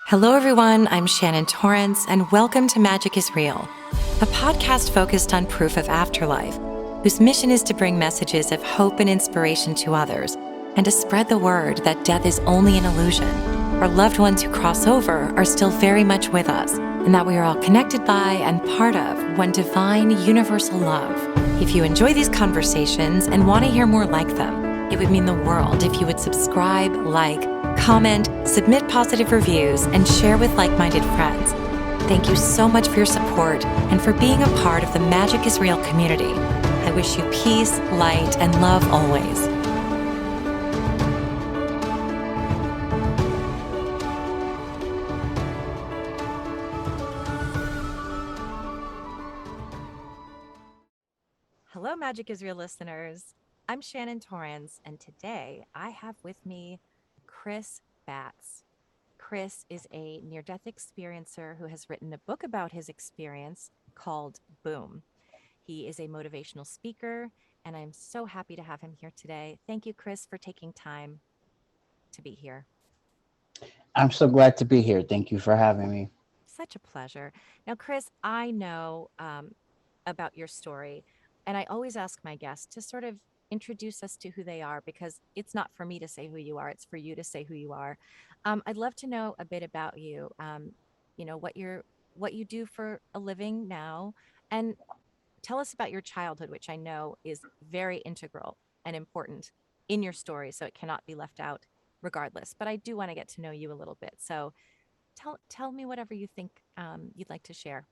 Hello, everyone. I'm Shannon Torrance, and welcome to Magic is Real, a podcast focused on proof of afterlife, whose mission is to bring messages of hope and inspiration to others, and to spread the word that death is only an illusion. Our loved ones who cross over are still very much with us, and that we are all connected by and part of one divine, universal love. If you enjoy these conversations and want to hear more like them, it would mean the world if you would subscribe, like, comment, submit positive reviews, and share with like-minded friends. Thank you so much for your support and for being a part of the Magic is Real community. I wish you peace, light, and love always. Hello, Magic is Real listeners. I'm Shannon Torrance, and today I have with me Chris Batts. Chris is a near-death experiencer who has written a book about his experience called Boom. He is a motivational speaker, and I'm so happy to have him here today. Thank you, Chris, for taking time to be here. I'm so glad to be here. Thank you for having me. Such a pleasure. Now, Chris, I know about your story, and I always ask my guests to sort of introduce us to who they are, because it's not for me to say who you are, it's for you to say who you are. I'd love to know a bit about you. What you do for a living now, and tell us about your childhood, which I know is very integral and important in your story, so it cannot be left out regardless. But I do want to get to know you a little bit. So tell me whatever you think you'd like to share.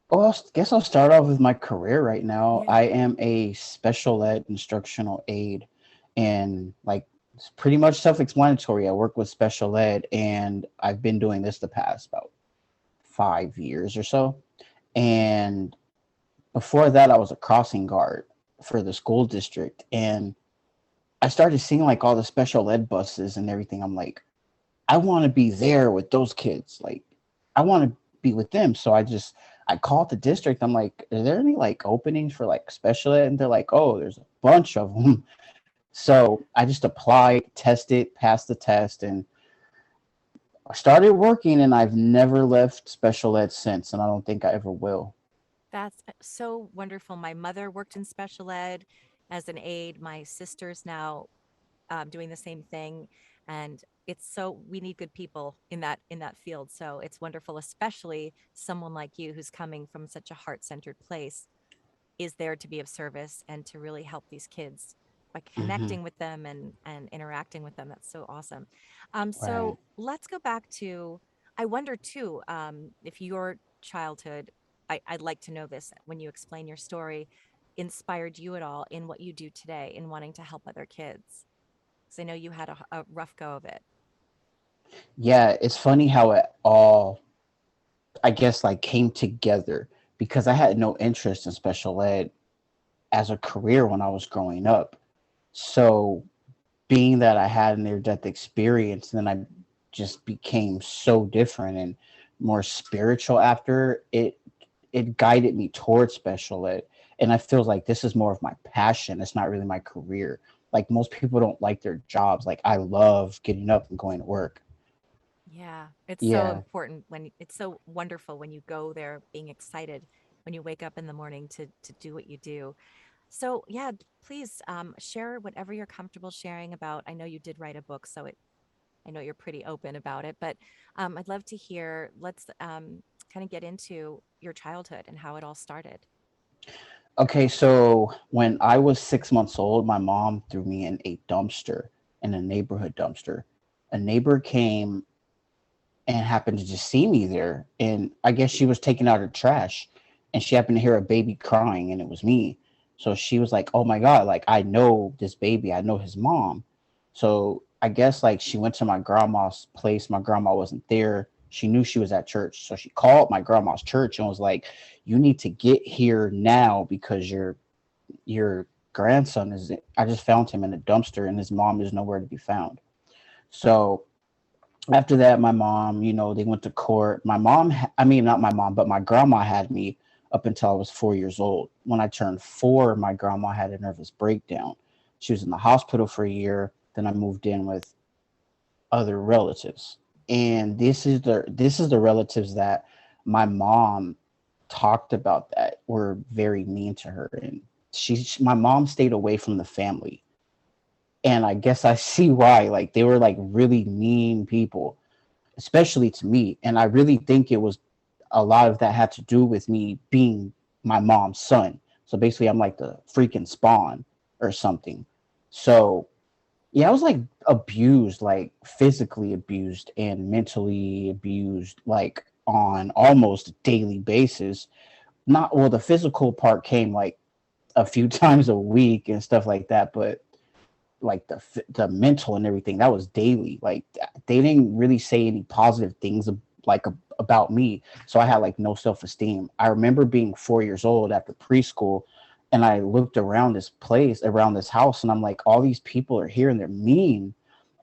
Well, I guess I'll start off with my career right now. Yeah. I am a special ed instructional aide, and it's pretty much self-explanatory. I work with special ed, and I've been doing this the past about 5 years or so. And before that, I was a crossing guard for the school district, and I started seeing like all the special ed buses and everything. I'm like, I want to be there with those kids. Like, I want to be with them. So I called the district. I'm like, are there any like openings for like special ed? And they're like, oh, there's a bunch of them. So I just applied, tested, passed the test, and I started working. And I've never left special ed since, and I don't think I ever will. That's so wonderful. My mother worked in special ed as an aide. My sister's now doing the same thing, and it's so we need good people in that field. So it's wonderful, especially someone like you who's coming from such a heart-centered place, is there to be of service and to really help these kids by Hmm. connecting with them and interacting with them. That's so awesome. Right. So let's go back to, I wonder too, if your childhood, I'd like to know this when you explain your story, inspired you at all in what you do today in wanting to help other kids. Because I know you had a rough go of it. Yeah, it's funny how it all, I guess, like came together because I had no interest in special ed as a career when I was growing up. So being that I had a near death experience, then I just became so different and more spiritual after it. It guided me towards special ed. And I feel like this is more of my passion. It's not really my career. Like most people don't like their jobs. Like I love getting up and going to work. Yeah, it's so Yeah. important it's so wonderful when you go there being excited when you wake up in the morning to do what you do. So yeah, please share whatever you're comfortable sharing about. I know you did write a book, so I know you're pretty open about it, but I'd love to hear. Let's kind of get into your childhood and how it all started. Okay, so when I was 6 months old, my mom threw me in a dumpster, in a neighborhood dumpster. A neighbor came and happened to just see me there. And I guess she was taking out her trash and she happened to hear a baby crying and it was me. So she was like, oh my God, like I know this baby, I know his mom. So I guess like she went to my grandma's place. My grandma wasn't there. She knew she was at church. So she called my grandma's church and was like, you need to get here now because your grandson is, I just found him in a dumpster and his mom is nowhere to be found. So after that, my mom, they went to court. I mean, not my mom, but my grandma had me up until I was 4 years old. When I turned four, my grandma had a nervous breakdown. She was in the hospital for a year. Then I moved in with other relatives. And this is the relatives that my mom talked about that were very mean to her. And my mom stayed away from the family, and I guess I see why. Like, they were like really mean people, especially to me. And I really think it was a lot of that had to do with me being my mom's son. So basically, I'm like the freaking spawn or something. So yeah, I was like abused, like physically abused and mentally abused, like on almost a daily basis. Not well, the physical part came like a few times a week and stuff like that, but like the mental and everything, that was daily. Like, they didn't really say any positive things about me, so I had like no self-esteem. I remember being 4 years old after preschool, and I looked around this place, around this house, and I'm like, all these people are here and they're mean.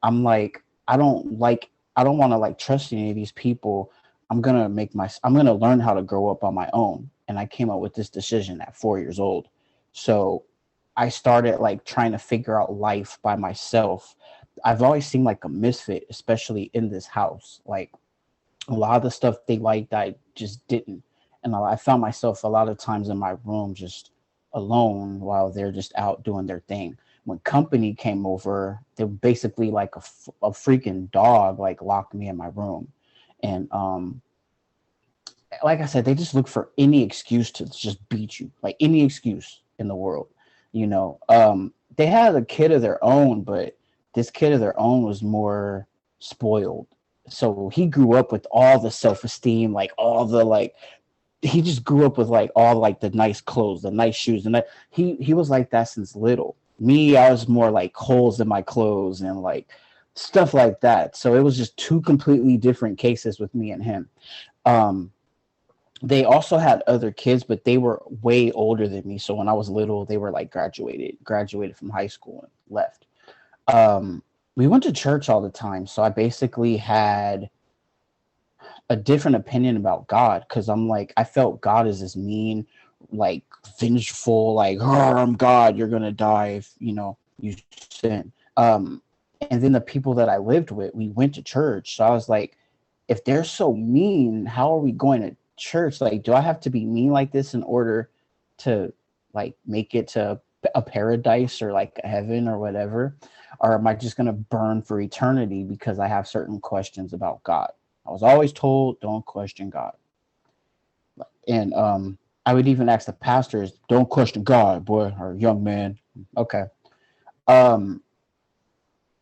I'm like, I don't want to like trust any of these people. I'm gonna learn how to grow up on my own. And I came up with this decision at 4 years old. So I started like trying to figure out life by myself. I've always seemed like a misfit, especially in this house. Like, a lot of the stuff they liked, I just didn't. And I found myself a lot of times in my room just alone while they're just out doing their thing. When company came over, they were basically like a freaking dog, like locked me in my room. And like I said, they just look for any excuse to just beat you, like any excuse in the world. They had a kid of their own, but this kid of their own was more spoiled. So he grew up with all the self-esteem, like all the like he just grew up with like all like the nice clothes, the nice shoes, and that he was like that since little. Me, I was more like holes in my clothes and like stuff like that. So it was just two completely different cases with me and him. Um, they also had other kids, but they were way older than me. So when I was little, they were like graduated from high school and left. Um, we went to church all the time, so I basically had a different opinion about God, because I'm like, I felt God is this mean, like vengeful, like, oh, I'm God, you're gonna die if you sin. And then the people that I lived with, we went to church. So I was like, if they're so mean, how are we going to church? Like, do I have to be mean like this in order to like make it to a paradise or like a heaven or whatever? Or am I just gonna burn for eternity because I have certain questions about God? I was always told, don't question God. And I would even ask the pastors, don't question God, boy, or young man. Okay. Um,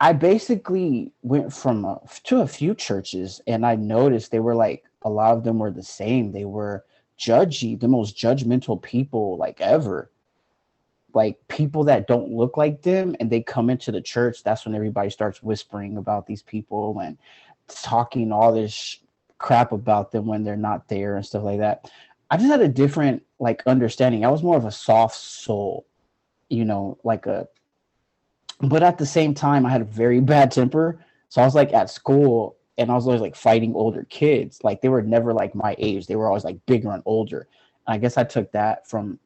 I basically went to a few churches, and I noticed they were like, a lot of them were the same. They were judgy, the most judgmental people like ever. Like, people that don't look like them and they come into the church, that's when everybody starts whispering about these people and talking all this crap about them when they're not there and stuff like that. I just had a different like understanding. I was more of a soft soul, like a but at the same time I had a very bad temper. So I was like at school, and I was always like fighting older kids. Like, they were never like my age. They were always like bigger and older. And I guess I took that from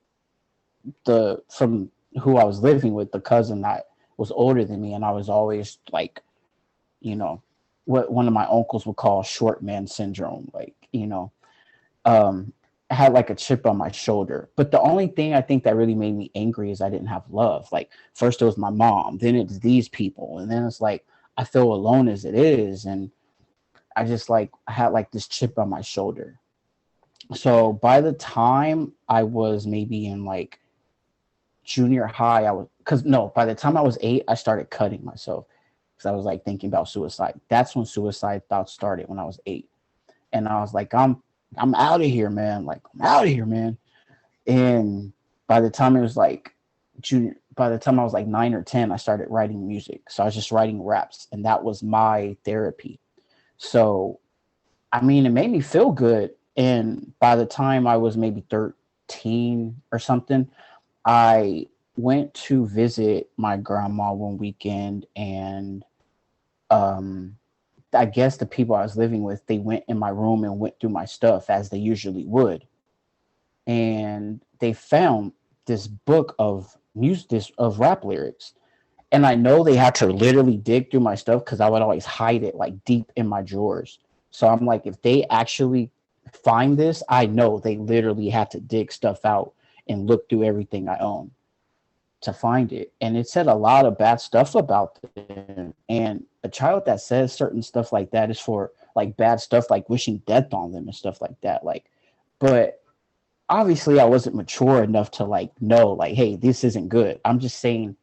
who I was living with, the cousin that was older than me, and I was always like, you know, what one of my uncles would call short man syndrome. Like, um, I had like a chip on my shoulder. But the only thing I think that really made me angry is I didn't have love. Like, first it was my mom, then it's these people, and then it's like I feel alone as it is, and I had like this chip on my shoulder. So by the time I was maybe in like junior high, by the time I was 8, I started cutting myself because I was like thinking about suicide. That's when suicide thoughts started, when I was 8. And I was like, I'm out of here, man. Like, I'm out of here, man. And by the time it was like by the time I was like 9 or 10, I started writing music. So I was just writing raps, and that was my therapy. So, I mean, it made me feel good. And by the time I was maybe 13 or something, I went to visit my grandma one weekend, and I guess the people I was living with, they went in my room and went through my stuff as they usually would. And they found this book of music, of rap lyrics. And I know they had to literally dig through my stuff because I would always hide it like deep in my drawers. So I'm like, if they actually find this, I know they literally had to dig stuff out and look through everything I own to find it. And it said a lot of bad stuff about them. And a child that says certain stuff like that is for like bad stuff, like wishing death on them and stuff like that. Like, but obviously I wasn't mature enough to like know like, hey, this isn't good. I'm just saying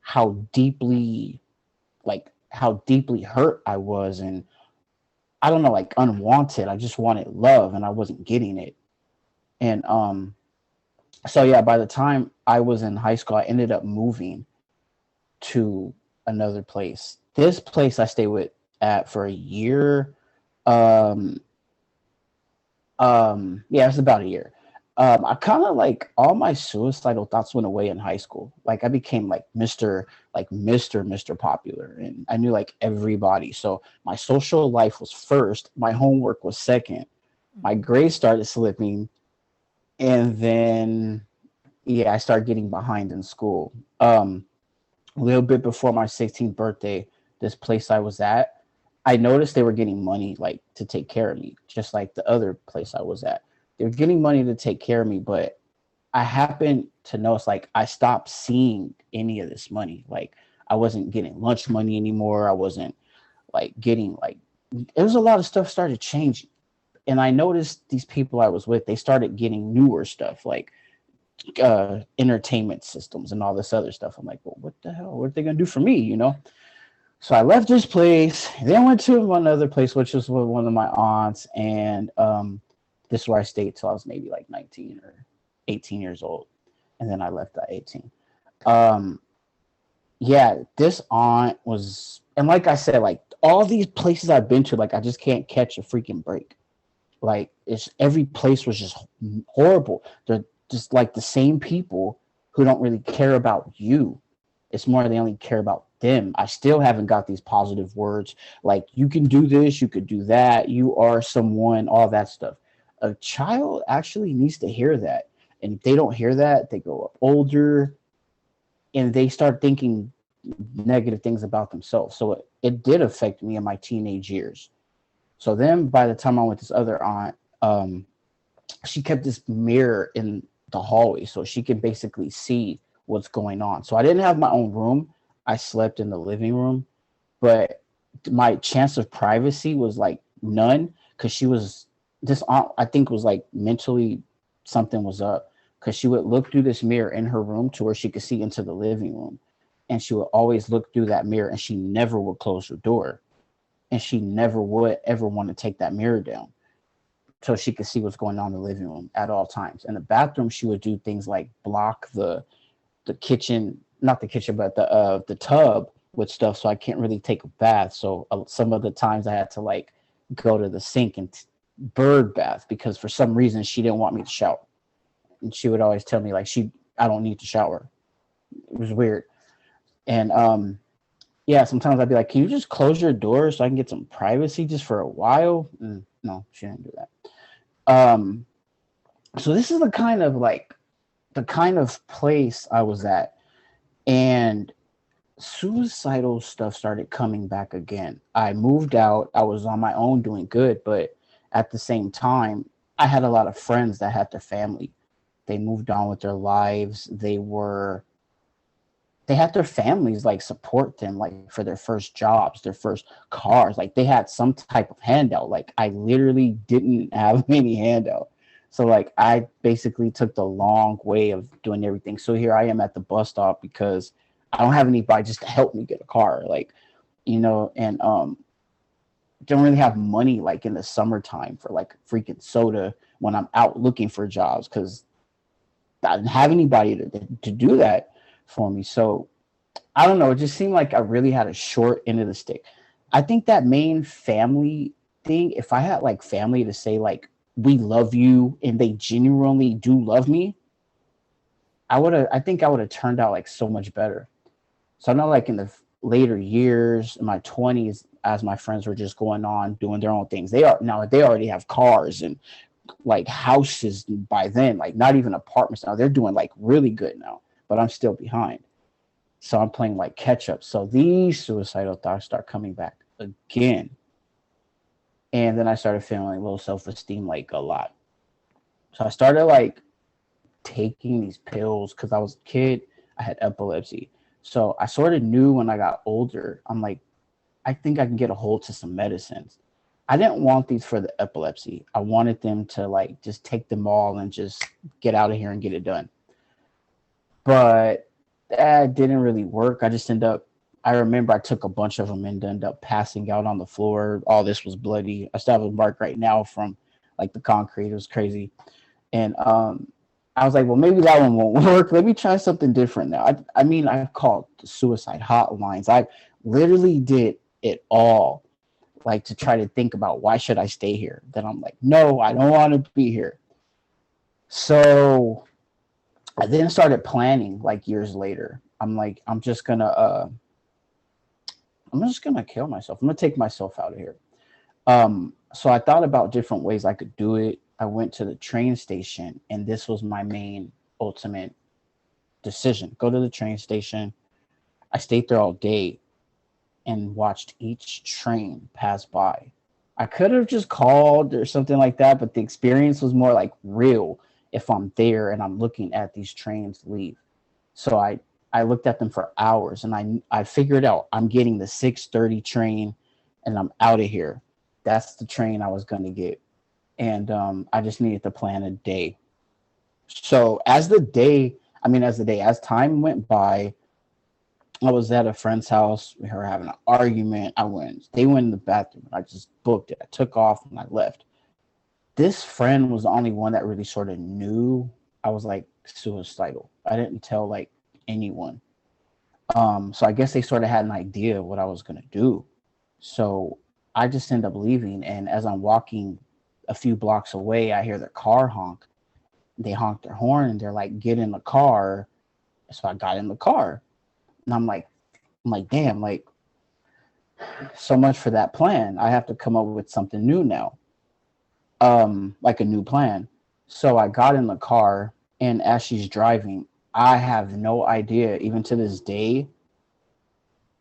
how deeply how deeply hurt I was, and I don't know, like unwanted. I just wanted love and I wasn't getting it. And so yeah, by the time I was in high school, I ended up moving to another place. This place I stayed with at for a year. Um yeah, it's about a year. I kind of like all my suicidal thoughts went away in high school. Like I became like Mr. Popular, and I knew like everybody. So my social life was first, my homework was second, my grades started slipping, and then yeah, I started getting behind in school. A little bit before my 16th birthday, this place I was at, I noticed they were getting money like to take care of me, just like the other place I was at. They were getting money to take care of me, but I happened to notice like I stopped seeing any of this money. Like I wasn't getting lunch money anymore. I wasn't like getting like it was a lot of stuff started changing. And I noticed these people I was with, they started getting newer stuff like entertainment systems and all this other stuff. I'm like, well, what the hell? What are they gonna do for me? You know? So I left this place, then went to one other place, which was with one of my aunts, and this is where I stayed till I was maybe like 19 or 18 years old, and then I left at 18. Um, yeah, this aunt was, and like I said, like all these places I've been to, like I just can't catch a freaking break. Like it's every place was just horrible. They're just like the same people who don't really care about you. It's more they only care about them. I still haven't got these positive words like you can do this, you could do that, you are someone, all that stuff. A child actually needs to hear that. And if they don't hear that, they grow up older and they start thinking negative things about themselves. So it did affect me in my teenage years. So then by the time I went with this other aunt, she kept this mirror in the hallway so she could basically see what's going on. So I didn't have my own room. I slept in the living room, but my chance of privacy was like none because she was this aunt, I think was like mentally something was up because she would look through this mirror in her room to where she could see into the living room. And she would always look through that mirror and she never would close her door. And she never would ever want to take that mirror down so she could see what's going on in the living room at all times. In the bathroom, she would do things like block the kitchen, not the kitchen, but the tub with stuff, so I can't really take a bath. So some of the times I had to like go to the sink and bird bath because for some reason she didn't want me to shower, and she would always tell me like I don't need to shower. It was weird. And yeah, sometimes I'd be like, can you just close your door so I can get some privacy just for a while? No, she didn't do that. So this is the kind of place I was at, and suicidal stuff started coming back again. I moved out. I was on my own doing good, but at the same time, I had a lot of friends that had their family. They moved on with their lives. They had their families like support them like for their first jobs, their first cars. Like they had some type of handout. Like I literally didn't have any handout. So like I basically took the long way of doing everything. So here I am at the bus stop because I don't have anybody just to help me get a car. Like, you know, and don't really have money like in the summertime for like freaking soda when I'm out looking for jobs because I didn't have anybody to do that for me. So I don't know. It just seemed like I really had a short end of the stick. I think that main family thing, if I had like family to say like, we love you and they genuinely do love me, I think I would have turned out like so much better. So I know like in the later years, in my 20s, as my friends were just going on doing their own things, they already have cars and like houses by then, like not even apartments now. They're doing like really good now, but I'm still behind. So I'm playing like catch up. So these suicidal thoughts start coming back again. And then I started feeling low self esteem like a lot. So I started like taking these pills because I was a kid. I had epilepsy. So I sort of knew when I got older, I'm like, I think I can get a hold to some medicines. I didn't want these for the epilepsy. I wanted them to like just take them all and just get out of here and get it done. But that didn't really work. I just ended up, I remember I took a bunch of them and ended up passing out on the floor. All this was bloody. I still have a mark right now from like the concrete. It was crazy. And I was like, well, maybe that one won't work. Let me try something different now. I mean, I've called suicide hotlines. I literally did it all, like to try to think about why should I stay here. Then I'm like, no, I don't want to be here. So I then started planning like years later. I'm like, I'm just gonna kill myself. I'm gonna take myself out of here. So I thought about different ways I could do it. I went to the train station, and this was my main ultimate decision. Go to the train station. I stayed there all day and watched each train pass by. I could have just called or something like that, but the experience was more like real if I'm there and I'm looking at these trains leave. So I looked at them for hours, and I figured out I'm getting the 6:30 train and I'm out of here. That's the train I was going to get. And I just needed to plan a day. So as time went by, I was at a friend's house. We were having an argument. They went in the bathroom. I just booked it. I took off and I left. This friend was the only one that really sort of knew I was like suicidal. I didn't tell like anyone. So I guess they sort of had an idea of what I was going to do. So I just end up leaving. And as I'm walking a few blocks away, I hear their car honk. They honk their horn and they're like, get in the car. So I got in the car. And I'm like, damn, like so much for that plan. I have to come up with something new now. Like a new plan. So I got in the car, and as she's driving, I have no idea, even to this day,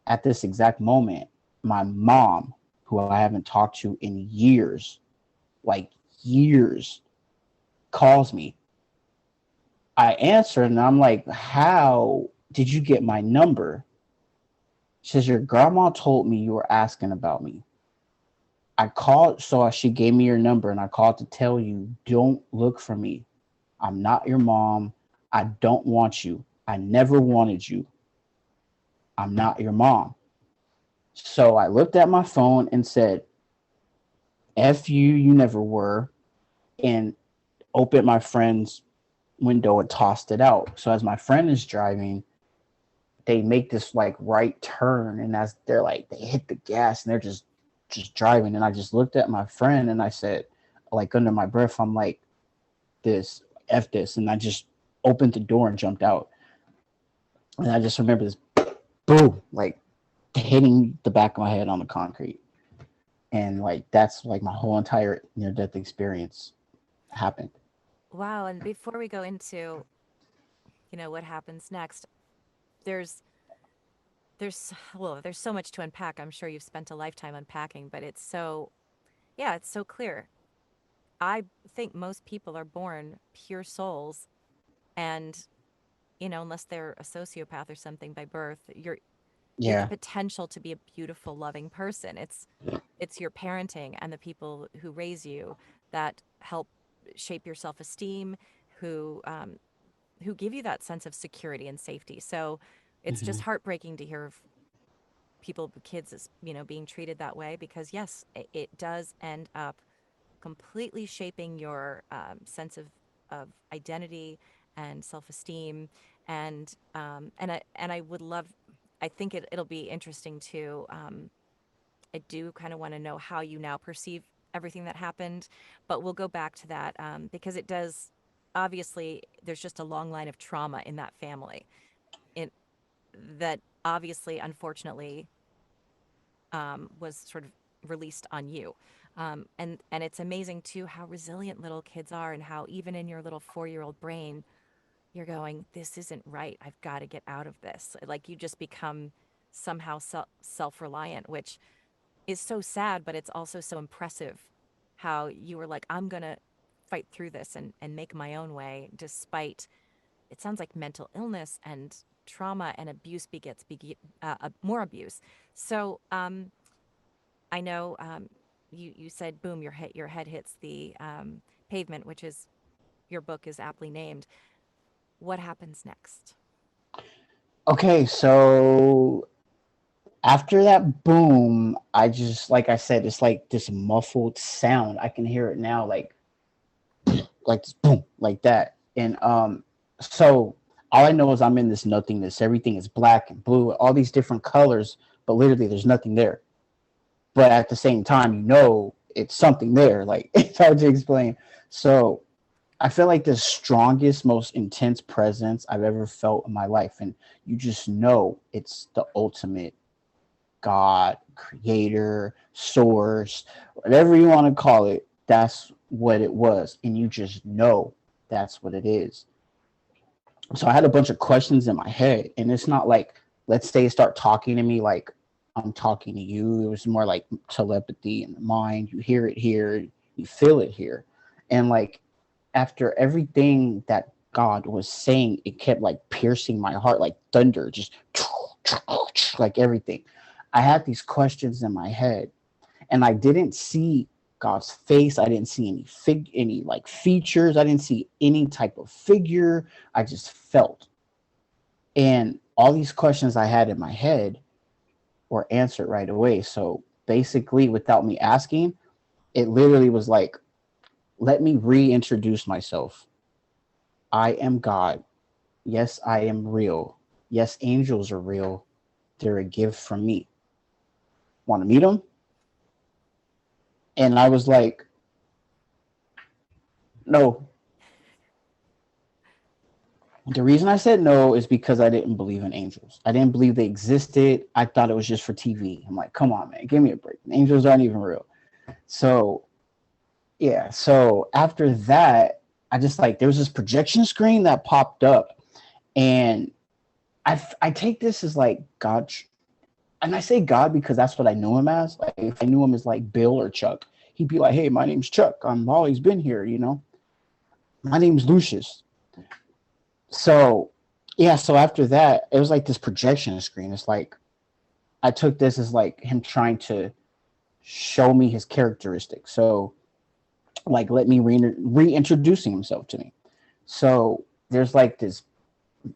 at this exact moment, my mom, who I haven't talked to in years, like years, calls me. I answer and I'm like, how did you get my number? She says, your grandma told me you were asking about me. I called, so she gave me your number, and I called to tell you, don't look for me. I'm not your mom. I don't want you. I never wanted you. I'm not your mom. So I looked at my phone and said, F you, you never were, and opened my friend's window and tossed it out. So as my friend is driving, they make this like right turn, and as they're like, they hit the gas and they're just driving. And I just looked at my friend and I said, like under my breath, I'm like, this, F this. And I just opened the door and jumped out. And I just remember this boom, like hitting the back of my head on the concrete. And like, that's like my whole entire near death experience happened. Wow. And before we go into, what happens next, there's there's so much to unpack. I'm sure you've spent a lifetime unpacking, but it's so clear. I think most people are born pure souls, and unless they're a sociopath or something by birth, you're the Yeah. potential to be a beautiful, loving person. It's your parenting and the people who raise you that help shape your self-esteem, who who give you that sense of security and safety. So it's Hmm. just heartbreaking to hear of people, kids, as being treated that way, because yes, it does end up completely shaping your sense of identity and self-esteem. And I would love, I think it'll be interesting to, I do kind of want to know how you now perceive everything that happened, but we'll go back to that, because it does, obviously there's just a long line of trauma in that family, it that obviously, unfortunately, was sort of released on you. And it's amazing too how resilient little kids are, and how even in your little 4-year-old brain, you're going, this isn't right. I've got to get out of this. Like you just become somehow self-reliant, which is so sad, but it's also so impressive how you were like, I'm going to fight through this and make my own way, despite it sounds like mental illness and trauma and abuse begets more abuse. So I know you said, boom, your head hits the pavement, which is your book is aptly named. What happens next? Okay, so after that boom, I just, like I said, it's like this muffled sound. I can hear it now, like this boom, like that. And so all I know is I'm in this nothingness. Everything is black and blue, all these different colors, but literally there's nothing there. But at the same time, it's something there. Like, it's hard to explain. So I feel like the strongest, most intense presence I've ever felt in my life. And you just know it's the ultimate God, creator, source, whatever you want to call it. That's what it was. And you just know that's what it is. So I had a bunch of questions in my head. And it's not like, let's say, start talking to me like I'm talking to you. It was more like telepathy in the mind. You hear it here, you feel it here. And like, after everything that God was saying, it kept like piercing my heart like thunder, just like everything. I had these questions in my head, and I didn't see God's face. I didn't see any like features. I didn't see any type of figure. I just felt. And all these questions I had in my head were answered right away. So basically, without me asking, it literally was like, let me reintroduce myself. I am God. Yes, I am real. Yes, angels are real. They're a gift from me. Want to meet them? And I was like, no. The reason I said no is because I didn't believe in angels. I didn't believe they existed. I thought it was just for TV. I'm like, come on, man, give me a break. Angels aren't even real. So yeah, so after that, I just like, there was this projection screen that popped up, and I take this as like God, and I say God because that's what I knew him as. Like, if I knew him as like Bill or Chuck, he'd be like, hey, my name's Chuck. I'm always been here, My name's Lucius. So yeah, so after that, it was like this projection screen. It's like, I took this as like him trying to show me his characteristics. So like, let me reintroducing himself to me. So there's like this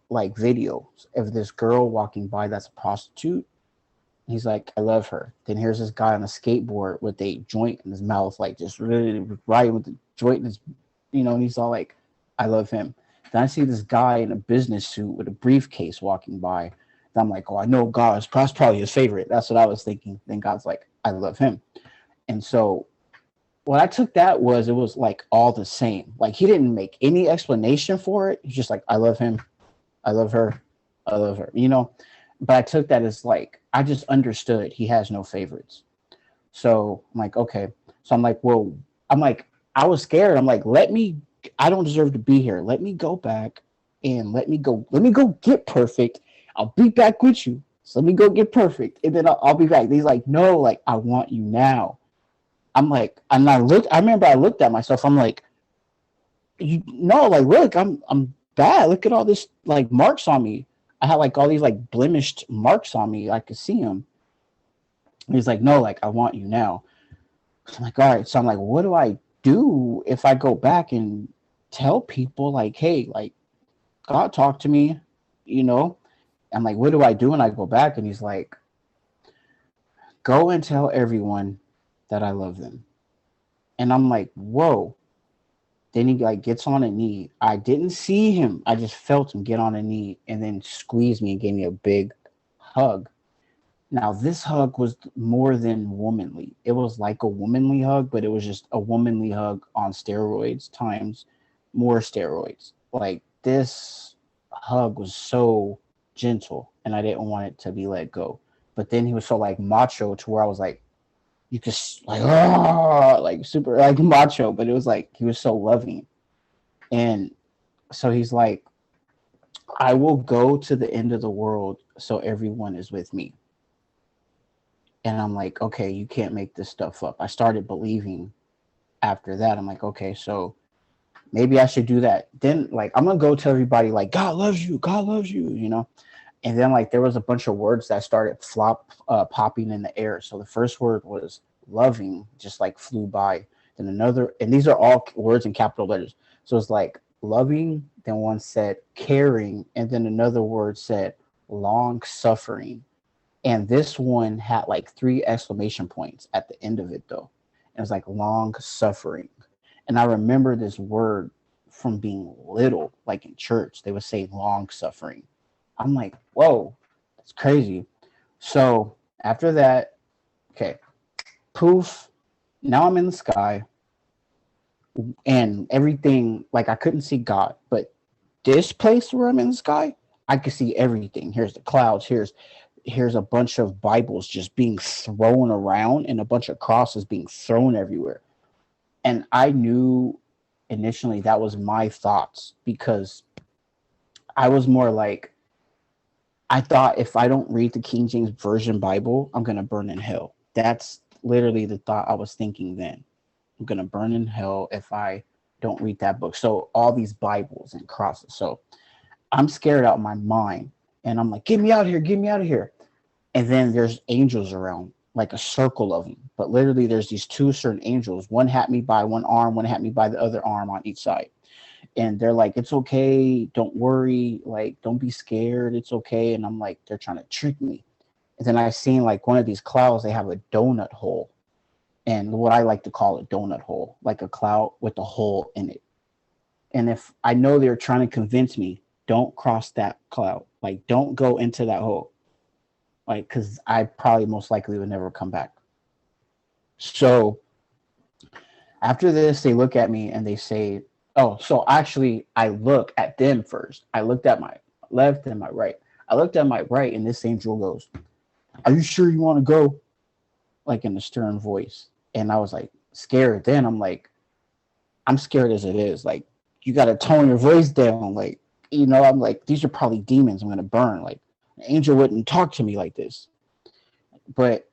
like video of this girl walking by that's a prostitute. He's like, I love her. Then here's this guy on a skateboard with a joint in his mouth, like just really riding with the joint in his, and he's all like, I love him. Then I see this guy in a business suit with a briefcase walking by. And I'm like, oh, I know God. That's probably his favorite. That's what I was thinking. Then God's like, I love him. And so what I took that was, it was like all the same. Like, he didn't make any explanation for it. He's just like, I love him. I love her. I love her, But I took that as like, I just understood he has no favorites. So I'm like, okay. So I'm like, well, I was scared. I'm like, I don't deserve to be here. Let me go back and let me go get perfect. I'll be back with you. So let me go get perfect. And then I'll be back. He's like, no, like, I want you now. I'm like, and I remember I looked at myself. I'm like, like, look, I'm bad. Look at all this like marks on me. I had like all these like blemished marks on me. I could see them. And he's like, no, like, I want you now. I'm like, all right. So I'm like, what do I do if I go back and tell people like, hey, like, God talked to me, I'm like, what do I do when I go back? And he's like, go and tell everyone that I love them. And I'm like, whoa. Then he like gets on a knee. I didn't see him. I just felt him get on a knee and then squeeze me and gave me a big hug. Now, this hug was more than womanly. It was like a womanly hug, but it was just a womanly hug on steroids times more steroids. Like, this hug was so gentle, and I didn't want it to be let go. But then he was so like macho to where I was like, you could like, like super like macho, but it was like he was so loving. And so he's like, I will go to the end of the world so everyone is with me. And I'm like, okay, you can't make this stuff up. I started believing after that. I'm like, okay, so maybe I should do that. Then, like, I'm gonna go tell everybody, like, God loves you, you know. And then, like, there was a bunch of words that started popping in the air. So the first word was loving, just like flew by. Then another, and these are all words in capital letters. So it's like loving. Then one said caring, and then another word said long suffering. And this one had like three exclamation points at the end of it, though. It was like long suffering. And I remember this word from being little, like in church, they would say long suffering. I'm like, whoa, that's crazy. So after that, okay, poof, now I'm in the sky and everything, like I couldn't see God, but this place where I'm in the sky, I could see everything. Here's the clouds, here's a bunch of Bibles just being thrown around and a bunch of crosses being thrown everywhere. And I knew initially that was my thoughts because I was more like, I thought if I don't read the King James Version Bible, I'm going to burn in hell. That's literally the thought I was thinking then. I'm going to burn in hell if I don't read that book. So all these Bibles and crosses. So I'm scared out of my mind. And I'm like, get me out of here, get me out of here. And then there's angels around, like a circle of them. But literally there's these two certain angels. One had me by one arm, one had me by the other arm on each side. And they're like, it's okay, don't worry, like don't be scared, it's okay. And I'm like, they're trying to trick me. And then I seen like one of these clouds, they have a donut hole, and what I like to call a donut hole, like a cloud with a hole in it. And if I know they're trying to convince me, don't cross that cloud, like don't go into that hole, like because I probably most likely would never come back. So after this, they look at me and they say, oh, so actually, I look at them first. I looked at my left and my right. I looked at my right, and this angel goes, are you sure you want to go? Like in a stern voice. And I was like scared. Then I'm like, I'm scared as it is. Like, you got to tone your voice down. Like, you know, I'm like, these are probably demons I'm going to burn. Like, an angel wouldn't talk to me like this. But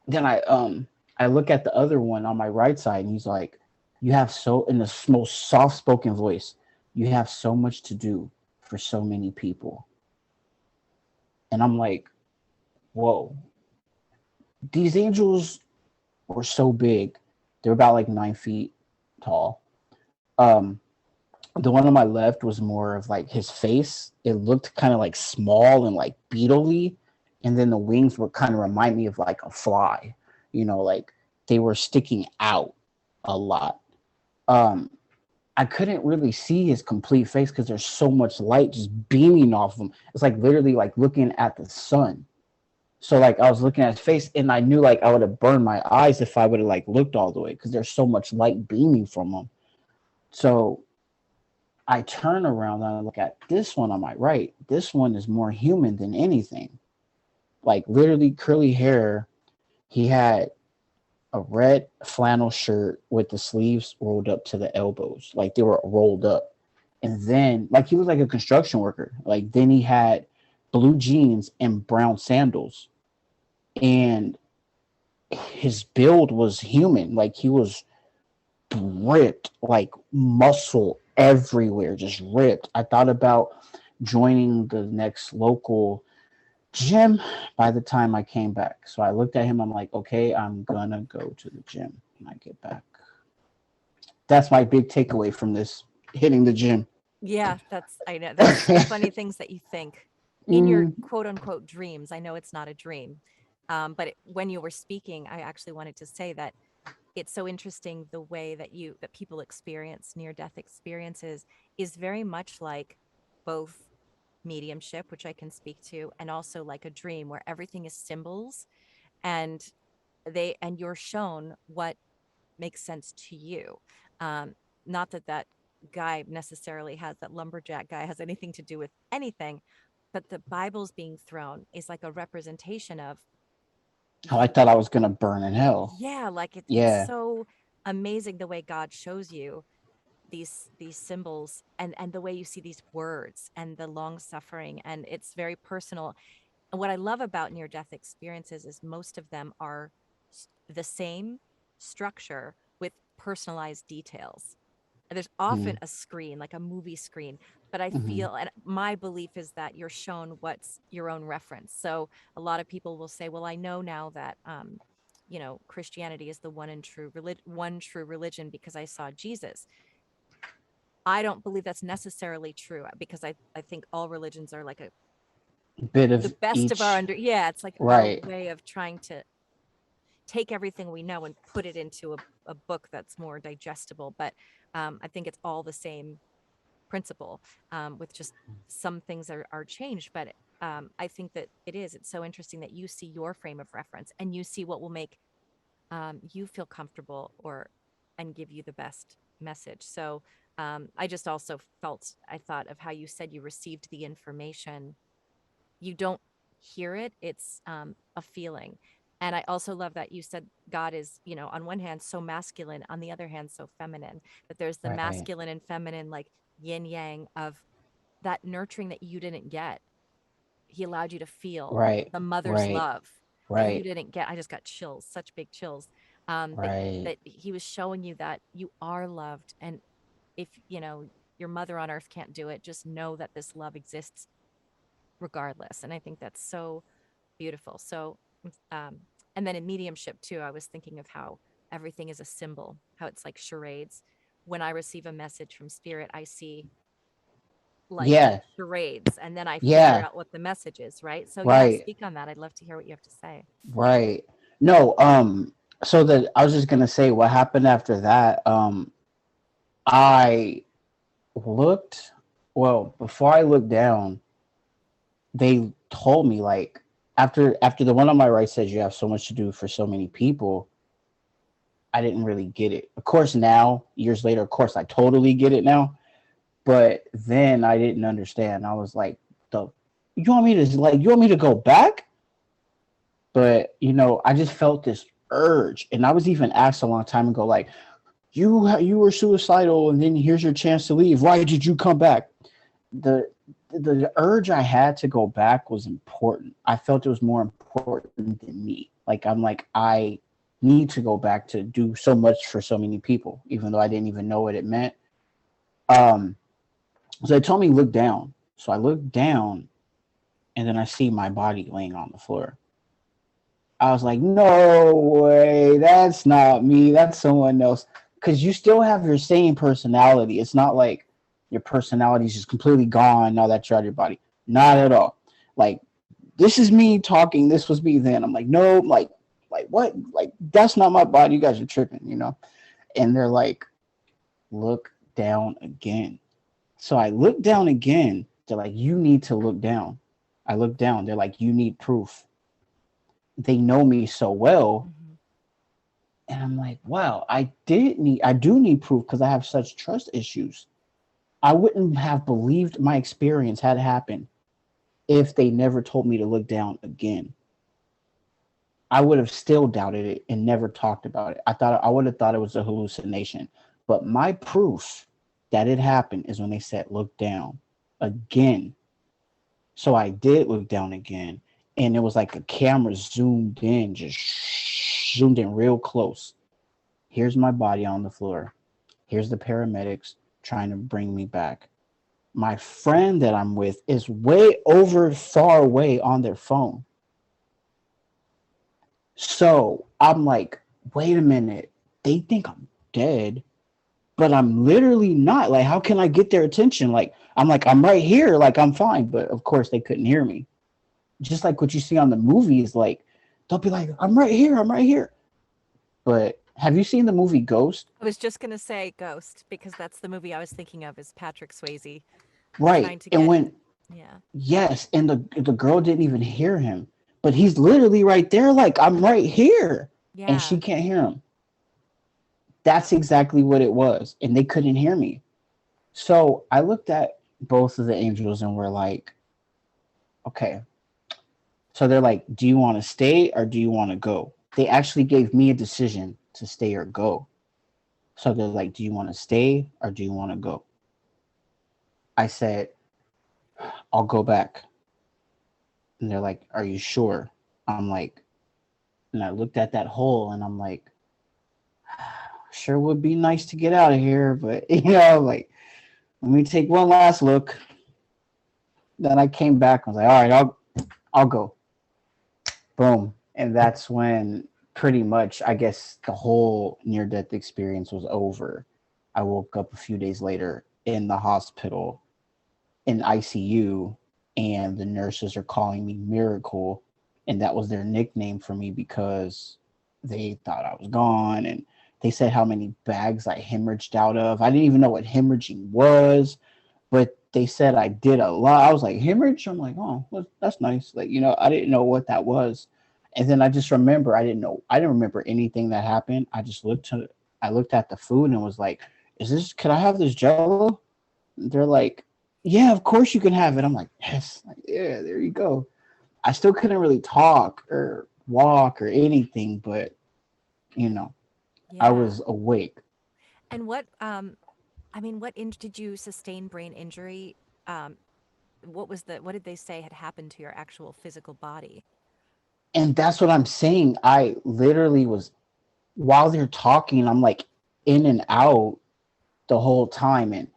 then I look at the other one on my right side, and he's like, you have so, in the most soft spoken voice, you have so much to do for so many people. And I'm like, whoa, these angels were so big. They're about like 9 feet tall. Um, the one on my left was more of like his face. It looked kind of like small and like beetle-y. And then the wings would kind of remind me of like a fly, you know, like they were sticking out a lot. Um, I couldn't really see his complete face because there's so much light just beaming off him. It's like literally like looking at the sun. So like I was looking at his face and I knew like I would have burned my eyes if I would have like looked all the way because there's so much light beaming from him. So I turn around and I look at this one on my right. This one is more human than anything. Like literally curly hair. He had a red flannel shirt with the sleeves rolled up to the elbows. Like they were rolled up. And then like he was like a construction worker. Like then he had blue jeans and brown sandals. And his build was human. Like he was ripped, like muscle everywhere, just ripped. I thought about joining the next local gym by the time I came back. So I looked at him. I'm like, okay, I'm gonna go to the gym when I get back. That's my big takeaway from this hitting the gym. Yeah, I know that's the funny things that you think in your Mm, quote unquote dreams. I know it's not a dream. But when you were speaking, I actually wanted to say that it's so interesting the way that people experience near death experiences is very much like both mediumship, which I can speak to, and also like a dream where everything is symbols and you're shown what makes sense to you. Um, Not that that guy necessarily has that lumberjack guy has anything to do with anything, but the Bible's being thrown is like a representation of how I you. thought I was gonna burn in hell. Yeah, like it's Yeah. so amazing the way God shows you these symbols and the way you see these words and the long suffering, and it's very personal. And what I love about near death experiences is most of them are the same structure with personalized details. And there's often a screen, like a movie screen, but I Mm-hmm. feel, and my belief is that you're shown what's your own reference. So a lot of people will say, well, I know now that, Christianity is the one true religion because I saw Jesus. I don't believe that's necessarily true because I think all religions are like Bit the of best of our each. yeah, it's like our Right. way of trying to take everything we know and put it into a book that's more digestible. But I think it's all the same principle, with just some things are changed. But I think that it's so interesting that you see your frame of reference and you see what will make you feel comfortable or and give you the best message. So I just also I thought of how you said you received the information. You don't hear it, it's a feeling. And I also love that you said God is, on one hand so masculine, on the other hand so feminine, that there's the Right. masculine and feminine, like yin yang of that nurturing that you didn't get. He allowed you to feel Right. the mother's Right. love that you Right. didn't get. I just got chills, such big chills. That Right. he was showing you that you are loved, and if your mother on earth can't do it, just know that this love exists regardless. And I think that's so beautiful. So, um, and then in mediumship too, I was thinking of how everything is a symbol, how it's like charades. When I receive a message from spirit, I see like Yeah. charades, and then I figure Yeah. out what the message is, right? So yeah, Right. speak on that. I'd love to hear what you have to say. Right. No, so that I was just gonna say what happened after that. I looked well, before I looked down, they told me like after the one on my right says you have so much to do for so many people, I didn't really get it. Of course now, years later, of course I totally get it now. But then I didn't understand. I was like, the you want me to go back? But I just felt this urge, and I was even asked a long time ago, like, you were suicidal, and then here's your chance to leave. Why did you come back? The urge I had to go back was important. I felt it was more important than me. Like I'm like I need to go back to do so much for so many people, even though I didn't even know what it meant. Um, so they told me look down. So I looked down, and then I see my body laying on the floor. I was like, no way, that's not me. That's someone else. Because you still have your same personality. It's not like your personality is just completely gone now that you're out of your body. Not at all. Like, this is me talking. This was me then. I'm like, no, like what? Like, that's not my body. You guys are tripping. And they're like, look down again. So I look down again. They're like, you need to look down. I look down. They're like, you need proof. They know me so well. Mm-hmm. And I'm like, wow, I do need proof because I have such trust issues. I wouldn't have believed my experience had happened if they never told me to look down again. I would have still doubted it and never talked about it. I would have thought it was a hallucination. But my proof that it happened is when they said look down again. So I did look down again, and it was like a camera zoomed in, just zoomed in real close. Here's my body on the floor. Here's the paramedics trying to bring me back. My friend that I'm with is way over far away on their phone. So I'm like, wait a minute. They think I'm dead, but I'm literally not. Like, how can I get their attention? Like, I'm right here. Like, I'm fine. But of course, they couldn't hear me. Just like what you see on the movies, like, they'll be like, I'm right here. I'm right here. But have you seen the movie Ghost? I was just gonna say Ghost because that's the movie I was thinking of, is Patrick Swayze Right. trying to And get. when, Yeah. yes, and the girl didn't even hear him, but he's literally right there. Like, I'm right here. And she Yeah. can't hear him. That's exactly what it was. And they couldn't hear me. So I looked at both of the angels and were like, okay. So they're like, do you want to stay or do you want to go? They actually gave me a decision to stay or go. So they're like, do you want to stay or do you want to go? I said, I'll go back. And they're like, are you sure? I'm like, and I looked at that hole and I'm like, sure would be nice to get out of here, but like, let me take one last look. Then I came back and was like, all right, I'll go. Boom. And that's when pretty much I guess the whole near death experience was over. I woke up a few days later in the hospital in ICU, and the nurses are calling me Miracle, and that was their nickname for me because they thought I was gone. And they said how many bags I hemorrhaged out of. I didn't even know what hemorrhaging was, but they said I did a lot. I was like, hemorrhage? I'm like, oh, well, that's nice. Like, I didn't know what that was. And then I just remember I didn't remember anything that happened. I looked at the food and was like, can I have this jello? They're like, yeah, of course you can have it. I'm like, yes, like, yeah, there you go. I still couldn't really talk or walk or anything, but I Yeah. was awake. And did you sustain brain injury? Um, what did they say had happened to your actual physical body? And that's what I'm saying. I literally was, while they're talking, I'm like in and out the whole time. And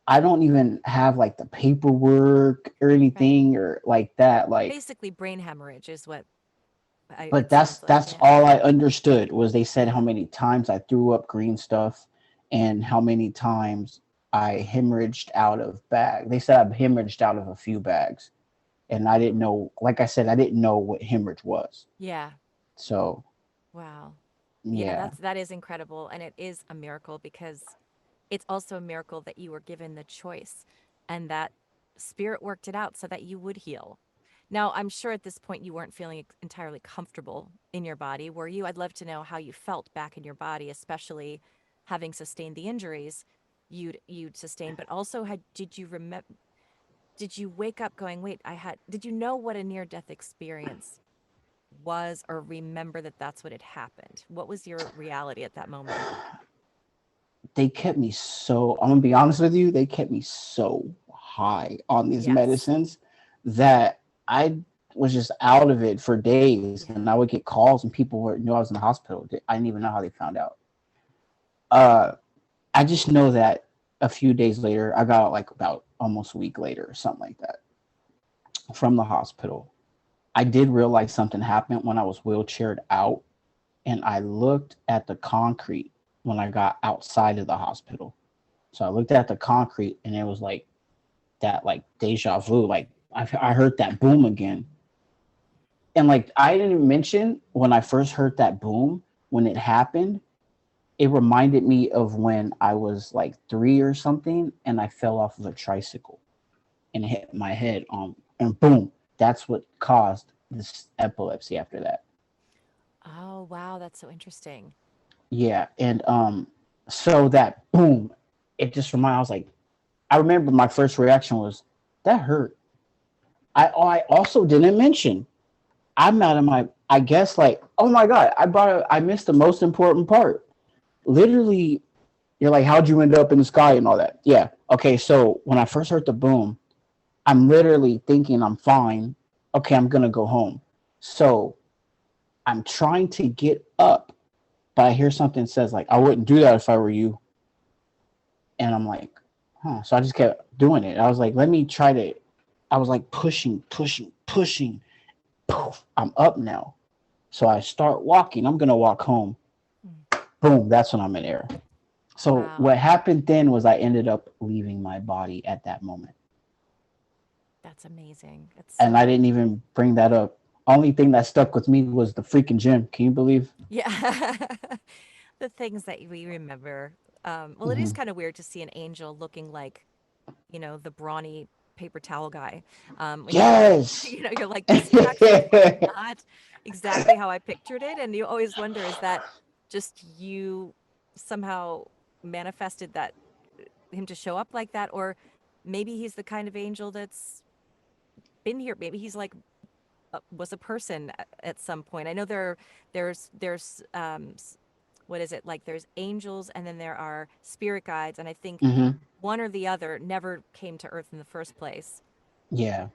I don't even have like the paperwork or Right. anything or like that. Like, Basically, brain hemorrhage is what but it sounds like. that's Yeah. all I understood was they said how Yeah. many times I threw up green stuff and how many times I hemorrhaged out of bag. They said I hemorrhaged out of a few bags, and I didn't know. Like I said, I didn't know what hemorrhage was. Yeah. So Wow. Yeah, yeah, that is incredible, and it is a miracle because it's also a miracle that you were given the choice and that spirit worked it out so that you would heal. Now, I'm sure at this point you weren't feeling entirely comfortable in your body, were you? I'd love to know how you felt back in your body, especially having sustained the injuries you'd sustained, but also did you wake up going, "Wait, did you know what a near death experience was or remember that that's what had happened? What was your reality at that moment?" they kept me so. I'm gonna be honest with you. They kept me so high on these Yes. medicines that I was just out of it for days, and I Yeah. would get calls, and people knew I was in the hospital. I didn't even know how they found out. Uh, I just know that a few days later, I got like about almost a week later or something like that from the hospital. I did realize something happened when I was wheelchaired out, and I looked at the concrete when I got outside of the hospital. So I looked at the concrete, and it was like that, like deja vu. Like I heard that boom again, and like I didn't mention when I first heard that boom when it happened. It reminded me of when I was like 3 or something, and I fell off of a tricycle and it hit my head and boom, that's what caused this epilepsy after that. Oh, wow, that's so interesting. Yeah, and so that boom, it just reminded. I was like, I remember my first reaction was that hurt. I also didn't mention I'm out of my. I guess like, oh my god, I missed the most important part. Literally, you're like, how'd you end up in the sky and all that? Yeah. Okay, so when I first heard the boom, I'm literally thinking I'm fine. Okay, I'm gonna go home. So I'm trying to get up, but I hear something says like, I wouldn't do that if I were you. And I'm like, huh. So I just kept doing it. I was like, let me try to. I was like pushing. Poof, I'm up now. So I start walking. I'm gonna walk home. Mm. Boom, that's when I'm in air. So Wow, what happened then was I ended up leaving my body at that moment. that's amazing. It's And I so, didn't even bring that up. Only thing that stuck with me was the freaking gym. Can you believe? yeah. The things that we remember. Well, it is Mm-hmm. kind of weird to see an angel looking like, the brawny paper towel guy. When you think, Yes. you're like, this is actually not exactly how I pictured it. And you always wonder, is that just you somehow manifested that him to show up like that? Or maybe he's the kind of angel that's been here. Maybe he's like, was a person at some point. I know there's what is it? Like there's angels and then there are spirit guides. And I think Hmm. one or the other never came to Earth in the first place. Yeah.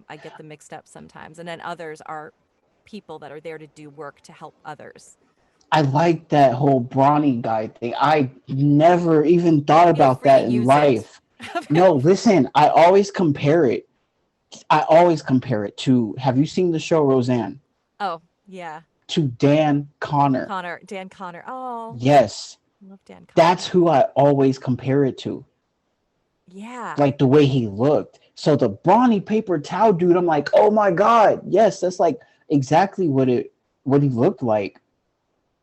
I get them mixed up sometimes. And then others are people that are there to do work to help others. I like that whole brawny guy thing. I never even thought Feel about free to that in use it. life. No, listen, I always compare it. I always compare it to, have you seen the show Roseanne? Oh, yeah. To Dan Connor. Dan Connor. Oh, Yes, I love Dan that's Connor. who I always compare it to. Yeah. Like the way he looked. So the brawny paper towel dude, I'm like, oh my God, yes, that's like exactly what he looked like.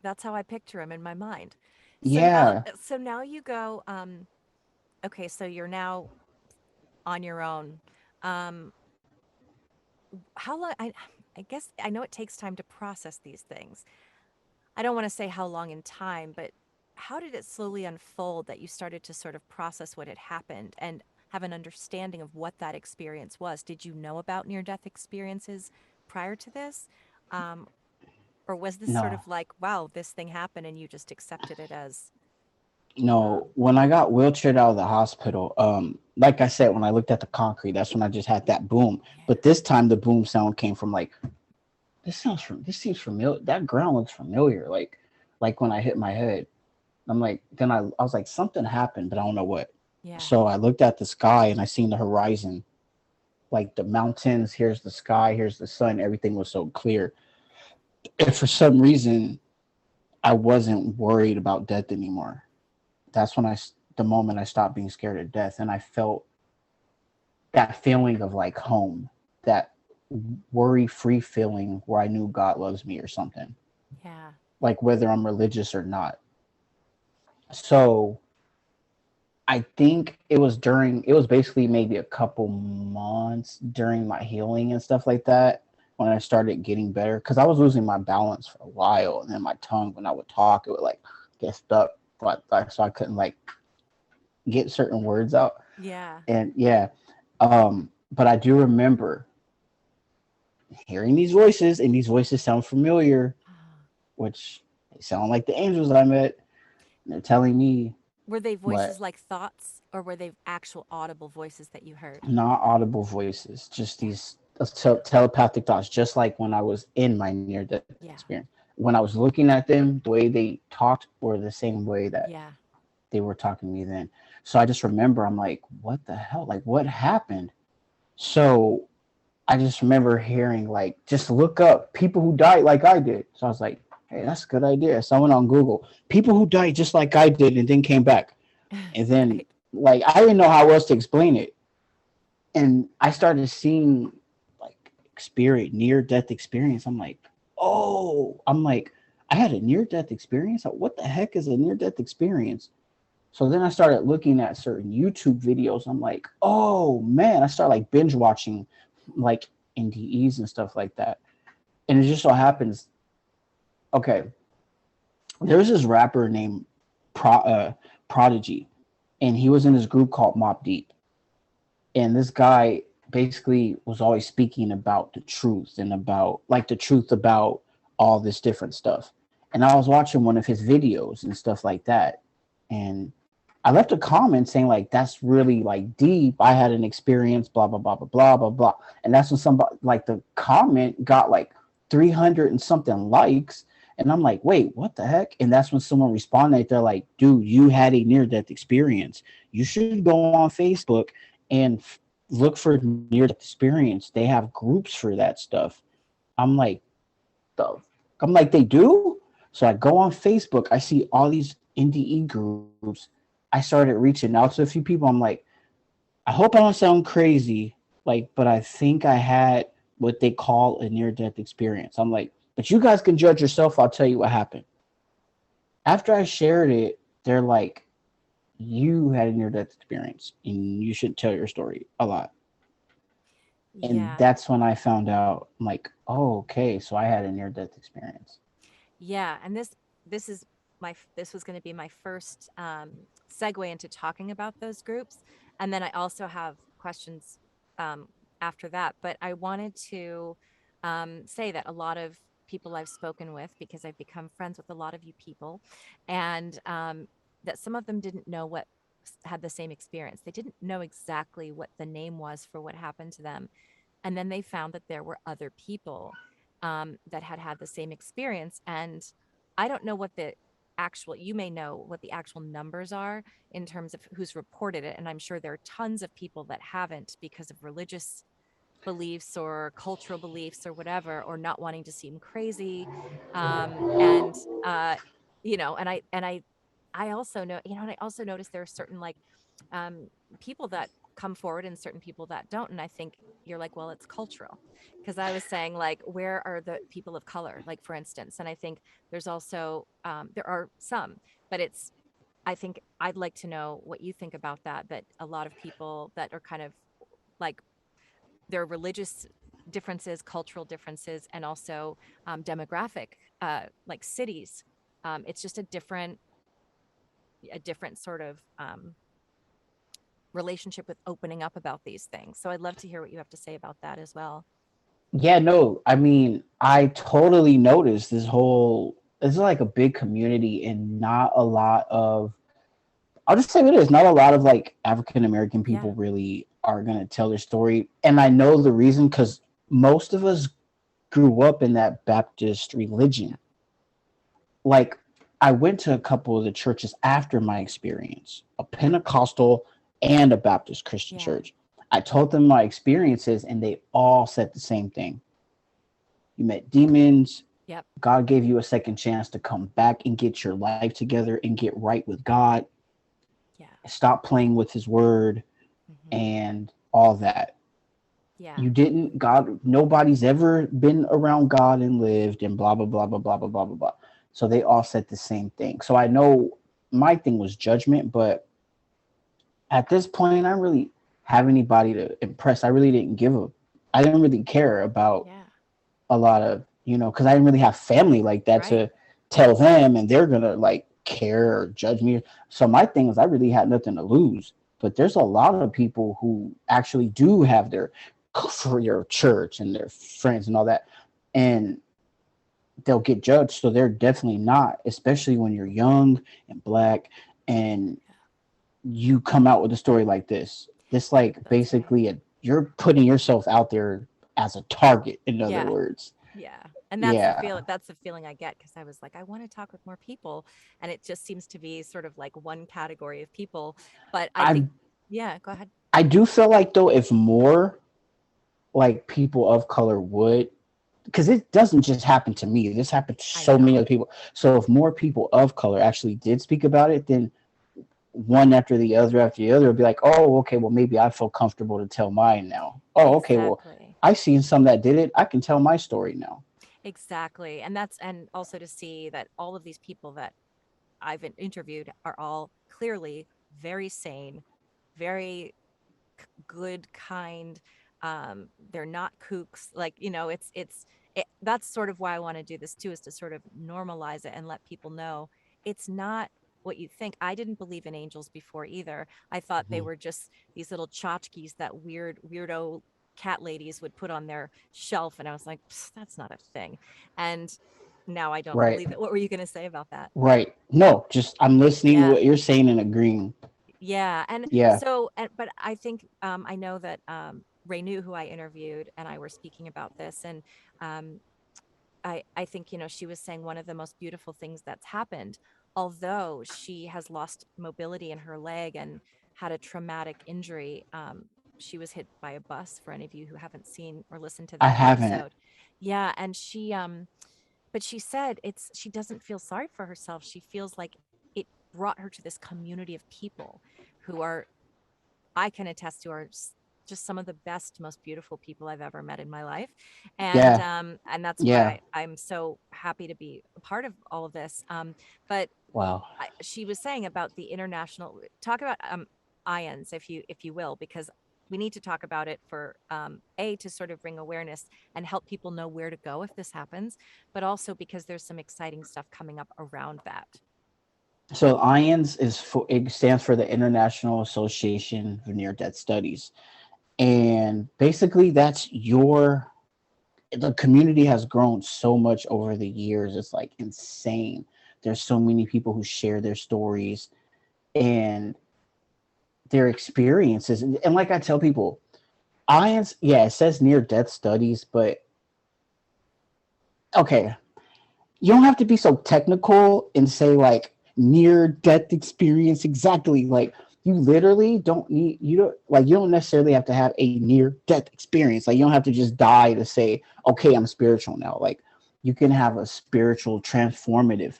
That's how I picture him in my mind. Yeah. So now you go, okay, so you're now on your own. Um, how long I guess I know it takes time to process these things. I don't want to say how long in time, but how did it slowly unfold that you started to sort of process what had happened and have an understanding of what that experience was? Did you know about near death experiences prior to this? Um, or was this sort No. of like, wow, this thing happened and you just accepted it as, No, when I got wheelchaired out of the hospital, like I said, when I looked at the concrete, that's when I just had that boom. yeah, But this time the boom sound came from like, this seems familiar. That ground looks familiar. Like when I hit my head. I'm like, then I was like, something happened, but I don't know what. yeah, So I looked at the sky and I seen the horizon, like the mountains, here's the sky, here's the sun, everything was so clear. And for some reason, I wasn't worried about death anymore. That's when the moment I stopped being scared of death, and I felt that feeling of like home, that worry free feeling where I knew God loves me or something, yeah. like whether I'm religious or not. So I think it was basically maybe a couple months during my healing and stuff like that when I started getting better because I was losing my balance for a while, and then my tongue, when I would talk, it would like get stuck, so I couldn't like get certain words out. Yeah. And yeah, but I do remember hearing these voices, and these voices sound familiar, which they sound like the angels I met. And they're telling me Were they what, voices like thoughts or were they actual audible voices that you heard? not audible voices, just Yeah. these telepathic thoughts, just like when I was in my near death Yeah. experience. When I was looking at them, the way they talked were the same way that Yeah. they were talking to me then. So I just remember, I'm like, what the hell? Like, what happened? So I just remember hearing, like, just look up people who died like I did. So I was like, hey, that's a good idea. So I went on Google, people who died just like I did and then came back. And then, Right. like, I didn't know how else to explain it. And I started seeing like experience, near death experience. I'm like, oh, I'm like, I had a near death experience. What the heck is a near death experience? So then I started looking at certain YouTube videos. I'm like, oh man, I started like binge watching like NDEs and stuff like that. And it just so happens, okay, there's this rapper named Prodigy, and he was in this group called Mob Deep. And this guy basically was always speaking about the truth and about like the truth about all this different stuff. And I was watching one of his videos and stuff like that, and I left a comment saying like, that's really like deep, I had an experience, blah blah blah blah blah blah blah. And that's when somebody, like, the comment got like 300 and something likes, and I'm like, wait, what the heck? And that's when someone responded, they're like, dude, you had a near death experience, you should go on Facebook and look for near death experience. They have groups for that stuff. I'm like, the I'm like, they do? So I go on Facebook, I see all these NDE groups. I started reaching out to a few people. I'm like, I hope I don't sound crazy, like, but I think I had what they call a near death experience. I'm like, but you guys can judge yourself. I'll tell you what happened. After I shared it, they're like, you had a near death experience and you should tell your story a lot. And Yeah. that's when I found out, I'm like, oh, okay, so I had a near death experience. Yeah. And this is this was going to be my first segue into talking about those groups. And then I also have questions um, after that. But I wanted to say that a lot of people I've spoken with, because I've become friends with a lot of you people, and that some of them didn't know what had the same experience. They didn't know exactly what the name was for what happened to them. And then they found that there were other people that had had the same experience. And I don't know what the actual, you may know what the actual numbers are in terms of who's reported it. And I'm sure there are tons of people that haven't because of religious beliefs or cultural beliefs or whatever, or not wanting to seem crazy. And I also know, and I also noticed there are certain like um, people that come forward and certain people that don't. And I think you're like, well, it's cultural. Because I was saying, like, where are the people of color, like, for instance? And I think there's also, there are some, but I think I'd like to know what you think about that, that a lot of people that are kind of like, there are religious differences, cultural differences, and also demographic, like cities. It's just a different sort of relationship with opening up about these things. So I'd love to hear what you have to say about that as well. Yeah, no, I mean, I totally noticed this is like a big community and not a lot of, I'll just say what it is, not a lot of like African American Yeah. people really are going to tell their story. And I know the reason because most of us grew up in that Baptist religion. Like, I went to a couple of the churches after my experience, a Pentecostal and a Baptist Christian Yeah. church. I told them my experiences, and they all said the same thing. You met demons. Yep. God gave you a second chance to come back and get your life together and get right with God. Yeah. Stop playing with his word and all that. Yeah. You didn't, God, nobody's ever been around God and lived and blah, blah, blah, blah, blah, blah, blah, blah, blah. So they all said the same thing. So I know my thing was judgment, but at this point, I didn't really have anybody to impress. I really I didn't really care about Yeah. a lot of, because I didn't really have family like that Right. to tell them and they're going to like care or judge me. So my thing is I really had nothing to lose. But there's a lot of people who actually do have for your church and their friends and all that. And they'll get judged. So they're definitely not, especially when you're young and black and you come out with a story like this. This like That's basically you're putting yourself out there as a target, in other Yeah. words. Yeah. And Yeah. that's the feeling I get, because I was like, I want to talk with more people. And it just seems to be sort of like one category of people. But I I think, yeah, go ahead. I do feel like though if more like people of color would, because it doesn't just happen to me, this happened to I so many know. other people. So if more people of color actually did speak about it, then one after the other would be like, oh, okay, well maybe I feel comfortable to tell mine now. Oh, okay, well Exactly. I've seen some that did it. I can tell my story now. Exactly. And also to see that all of these people that I've interviewed are all clearly very sane, very good, kind. They're not kooks. Like, that's sort of why I want to do this too, is to sort of normalize it and let people know it's not what you think. I didn't believe in angels before either. I thought they Mhm. were just these little tchotchkes that weirdo cat ladies would put on their shelf. And I was like, that's not a thing. And now I don't Right. believe it. What were you going to say about that? Right. No, just I'm listening to Yeah. what you're saying and agreeing. Yeah. And Yeah. so, but I think, I know that Ray New, who I interviewed, and I were speaking about this. And um, I think, she was saying one of the most beautiful things that's happened, although she has lost mobility in her leg and had a traumatic injury. She was hit by a bus, for any of you who haven't seen or listened to I that haven't. episode. Yeah. And but she said she doesn't feel sorry for herself. She feels like it brought her to this community of people who are, I can attest to, are just some of the best, most beautiful people I've ever met in my life. Yeah. And that's Yeah. why I'm so happy to be a part of all of this. But Wow. she was saying about the international, talk about ions, if you will, because we need to talk about it for to sort of bring awareness and help people know where to go if this happens, but also because there's some exciting stuff coming up around that. So IANS it stands for the International Association of Near Death Studies. And basically that's the community has grown so much over the years. It's like insane. There's so many people who share their stories and their experiences. And like I tell people, ions, yeah, it says near death studies, but okay, you don't have to be so technical and say like near death experience exactly. Like you literally don't need, you don't necessarily have to have a near death experience. Like you don't have to just die to say, okay, I'm spiritual now. Like you can have a spiritual transformative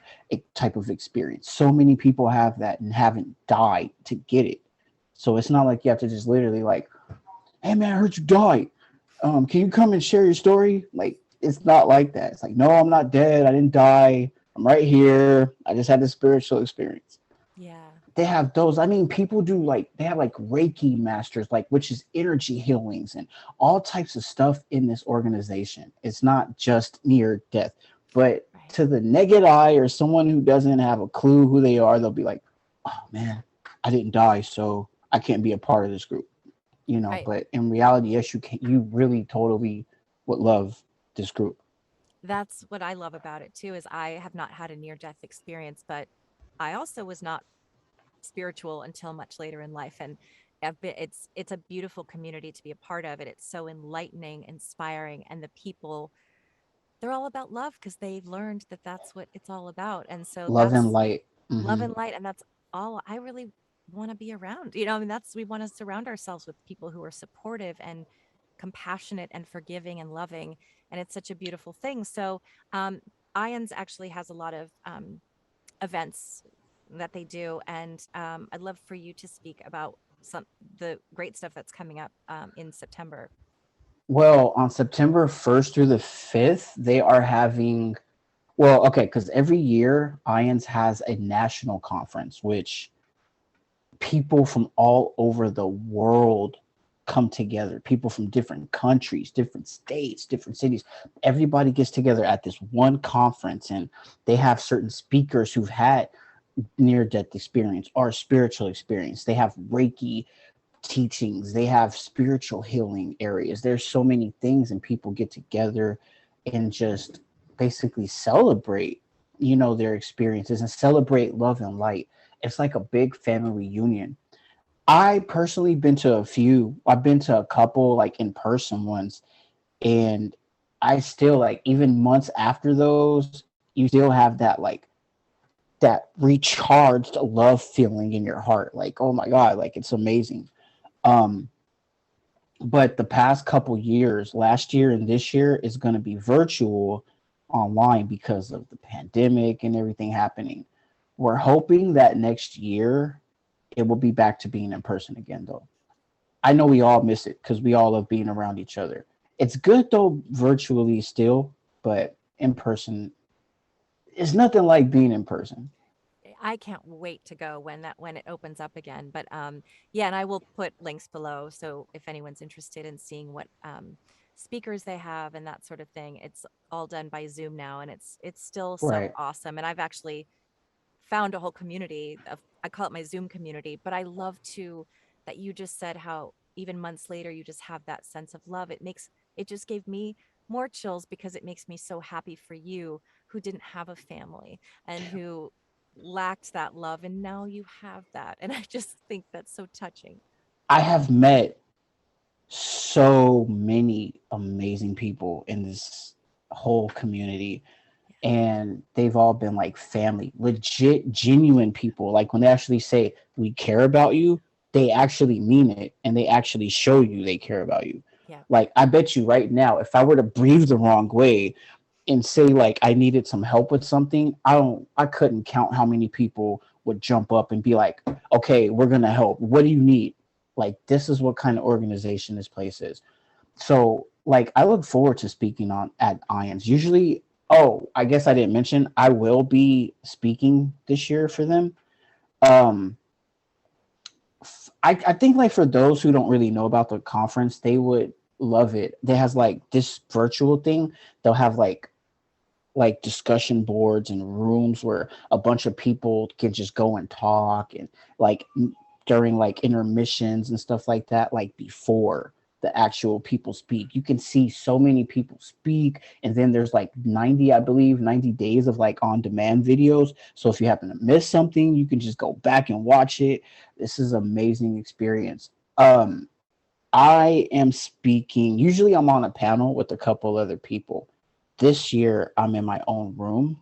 type of experience. So many people have that and haven't died to get it. So it's not like you have to just literally like, hey man, I heard you died. Can you come and share your story? Like it's not like that. It's like, no, I'm not dead. I didn't die. I'm right here. I just had this spiritual experience. Yeah. They have those. I mean, people do like, they have like Reiki masters, like, which is energy healings and all types of stuff in this organization. It's not just near death, but Right. to the naked eye or someone who doesn't have a clue who they are, they'll be like, oh man, I didn't die, so I can't be a part of this group, Right. but in reality, yes, you can, you really totally would love this group. That's what I love about it too, is I have not had a near death experience, but I also was not spiritual until much later in life. And it's a beautiful community to be a part of. And it's so enlightening, inspiring, and the people, they're all about love because they've learned that that's what it's all about. And so Love and that's light. love Hmm. and light, and that's all I really want to be around. I mean, that's, we want to surround ourselves with people who are supportive and compassionate and forgiving and loving, and it's such a beautiful thing. So um ions actually has a lot of events that they do, and I'd love for you to speak about some the great stuff that's coming up in September. Well, on September 1st through the 5th, they are having, well, okay, because every year IONS has a national conference, which people from all over the world come together. People from different countries, different states, different cities. Everybody gets together at this one conference, and they have certain speakers who've had near death experience or spiritual experience. They have Reiki teachings, they have spiritual healing areas. There's so many things, and people get together and just basically celebrate, their experiences and celebrate love and light. It's like a big family reunion. I personally been to a few. I've been to a couple like in person ones, and I still like, even months after those, you still have that recharged love feeling in your heart. Like, oh my God, like it's amazing. Um, but the past couple years, last year and this year, is going to be virtual online because of the pandemic and everything happening. We're hoping that next year it will be back to being in person again, though. I know we all miss it because we all love being around each other. It's good though, virtually still, but in person, it's nothing like being in person. I can't wait to go when it opens up again. But yeah, and I will put links below, so if anyone's interested in seeing what speakers they have and that sort of thing, it's all done by Zoom now, and it's still so Right. awesome. And I've actually found a whole community of, I call it my Zoom community, but I love to that you just said how even months later you just have that sense of love. It just gave me more chills because it makes me so happy for you who didn't have a family and who lacked that love, and now you have that. And I just think that's so touching. I have met so many amazing people in this whole community, and they've all been like family, legit, genuine people. Like when they actually say we care about you, they actually mean it, and they actually show you they care about you. Yeah. Like I bet you right now, if I were to breathe the wrong way and say like I needed some help with something, I couldn't count how many people would jump up and be like, okay, we're gonna help. What do you need? Like this is what kind of organization this place is. So like I look forward to speaking on at IONS. Usually, oh, I guess I didn't mention I will be speaking this year for them. Um I think like for those who don't really know about the conference, they would love it. They has like this virtual thing. They'll have like discussion boards and rooms where a bunch of people can just go and talk, and like during like intermissions and stuff like that, like before the actual people speak. You can see so many people speak, and then there's like 90, I believe, 90 days of like on demand videos. So if you happen to miss something, you can just go back and watch it. This is an amazing experience. I am speaking, usually I'm on a panel with a couple other people. This year I'm in my own room.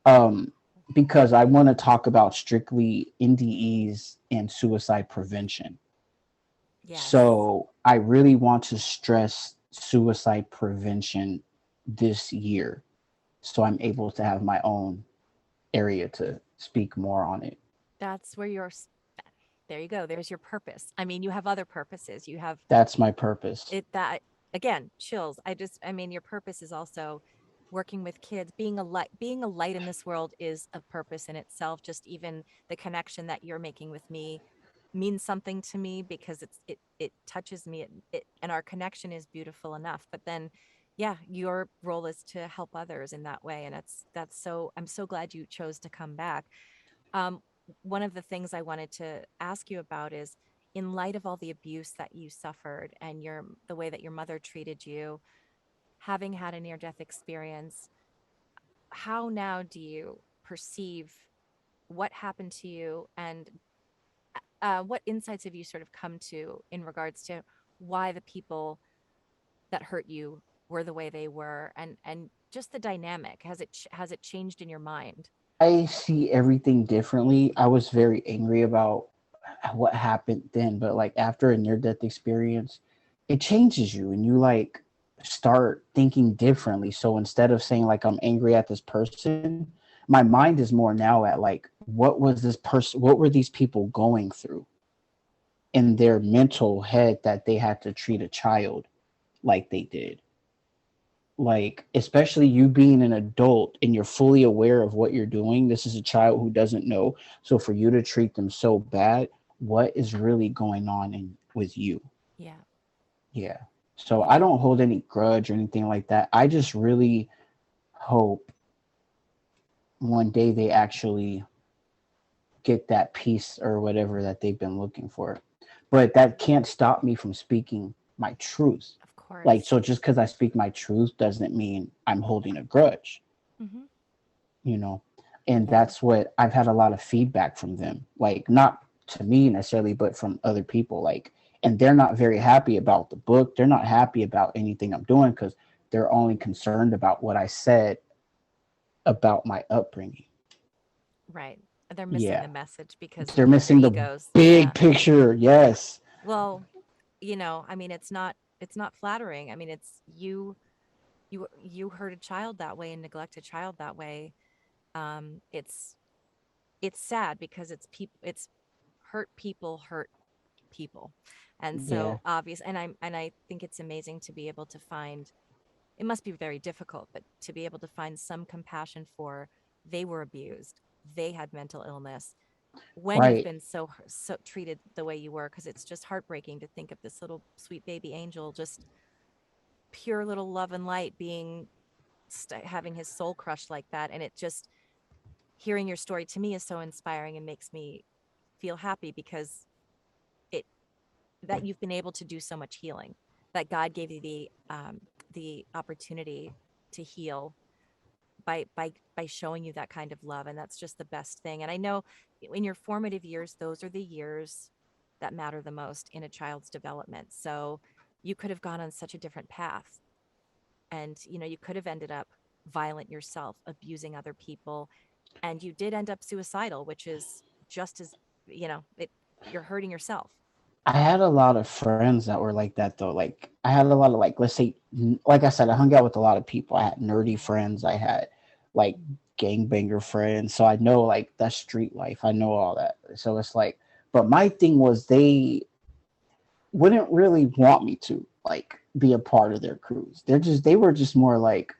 Um, because I want to talk about strictly NDEs and suicide prevention. Yes. So I really want to stress suicide prevention this year. So I'm able to have my own area to speak more on it. That's where there you go. There's your purpose. I mean, you have other purposes. You have That's my purpose. it that again, chills. I mean, your purpose is also working with kids. Being a light in this world is a purpose in itself. Just even the connection that you're making with me means something to me because it touches me and our connection is beautiful enough. But then yeah, your role is to help others in that way. And that's so I'm so glad you chose to come back. Um, One of the things I wanted to ask you about is in light of all the abuse that you suffered and the way that your mother treated you, having had a near death experience, how now do you perceive what happened to you and what insights have you sort of come to in regards to why the people that hurt you were the way they were and just the dynamic has it changed in your mind? I see everything differently. I was very angry about what happened then, but like after a near death experience, it changes you and you like start thinking differently. So instead of saying like I'm angry at this person, my mind is more now at like what were these people going through in their mental head that they had to treat a child like they did. Like especially you being an adult and you're fully aware of what you're doing. This is a child who doesn't know. So for you to treat them so bad, what is really going on with you? Yeah. Yeah. So I Yeah. don't hold any grudge or anything like that. I just really hope one day they actually get that peace or whatever that they've been looking for. But that can't stop me from speaking my truth. Of Like, course. so just because I speak my truth doesn't mean I'm holding a grudge, Hmm. you know? And Yeah. that's what I've had a lot of feedback from them. Like, not to me necessarily, but from other people. Like, and they're not very happy about the book. They're not happy about anything I'm doing because they're only concerned about what I said about my upbringing. Right. They're missing Yeah. the message because They're of their missing the egos. big Yeah. picture. Yes. Well, I mean, it's not flattering. I mean, it's you hurt a child that way and neglect a child that way. It's sad because it's hurt people. And Yeah. so obvious and I think it's amazing to be able to find it must be very difficult, but to be able to find some compassion for they were abused, they had mental illness when you've Right. been so treated the way you were, because it's just heartbreaking to think of this little sweet baby angel, just pure little love and light being having his soul crushed like that. And it just hearing your story to me is so inspiring and makes me feel happy because it that you've been able to do so much healing, that God gave you the opportunity to heal by showing you that kind of love. And that's just the best thing. And I know in your formative years, those are the years that matter the most in a child's development. So you could have gone on such a different path, and you could have ended up violent yourself, abusing other people, and you did end up suicidal, which is just as you're hurting yourself. I had a lot of friends that were like that though. Like I had a lot of like, let's say, like I said, I hung out with a lot of people. I had nerdy Yeah. friends. I had like gangbanger friends. So I know like that street life. I know all that. So it's like, but my thing was they wouldn't really want me to like be a part of their crews. They were just more like,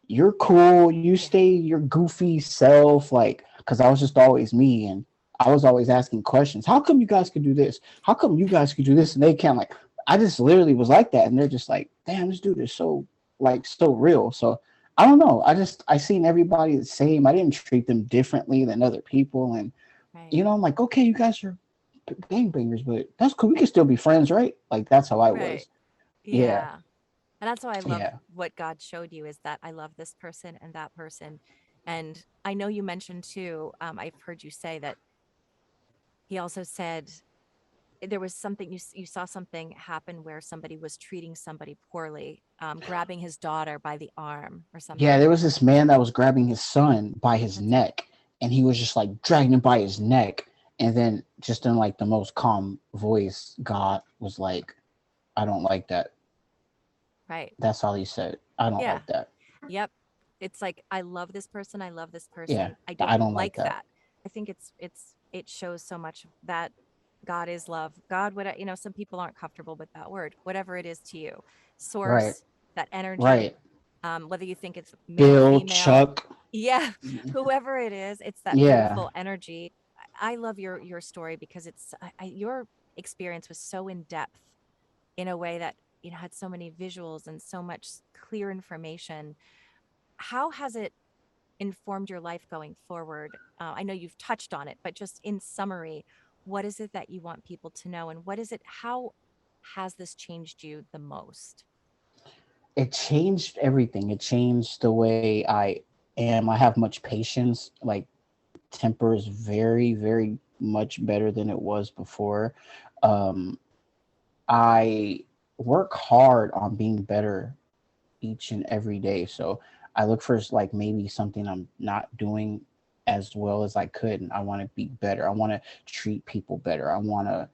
you're cool, you Yeah. stay your goofy self, like, because I was just always me, and I was always asking questions. How come you guys could do this? How come you guys could do this and they can't? Like, I just literally was like that, and they're just like, damn, this dude is so like so real. So I don't know. I seen everybody the same. I didn't treat them differently than other people, and Right. I'm like, okay, you guys are gangbangers, but that's cool. We can still be friends, right? Like that's how I Right. was. Yeah, Yeah. And that's why I love yeah, what God showed you is that I love this person and that person. And I know you mentioned too, I've heard you say that he also said there was something you saw something happen where somebody was treating somebody poorly, grabbing his daughter by the arm or yeah. something. There was this man that was grabbing his son by his That's right. neck, and he was just like dragging him by his neck, and then just in like the most calm voice, God was like, "I don't like that." Right. That's all he said. I don't Yeah. like that. Yep. It's like I love this person. I love this Yeah, person. I I don't don't like like that. that. I think it shows so much that God is love. God would, some people aren't comfortable with that word, whatever it is to you. Right, Source, that energy, right. whether you think it's male, Bill, female, Chuck. yeah, whoever it is, it's that Yeah, beautiful energy. I love your story because your experience was so in depth in a way that had so many visuals and so much clear information. How has it informed your life going forward? I know you've touched on it, but just in summary, what is it that you want people to know? And how has this changed you the most? it changed everything. It changed the way I am. I have much patience. Like temper is very, very much better than it was before. Um, I work hard on being better each and every day. So I look for like maybe something I'm not doing as well as I could, and I want to be better. I want to treat people better. I want to,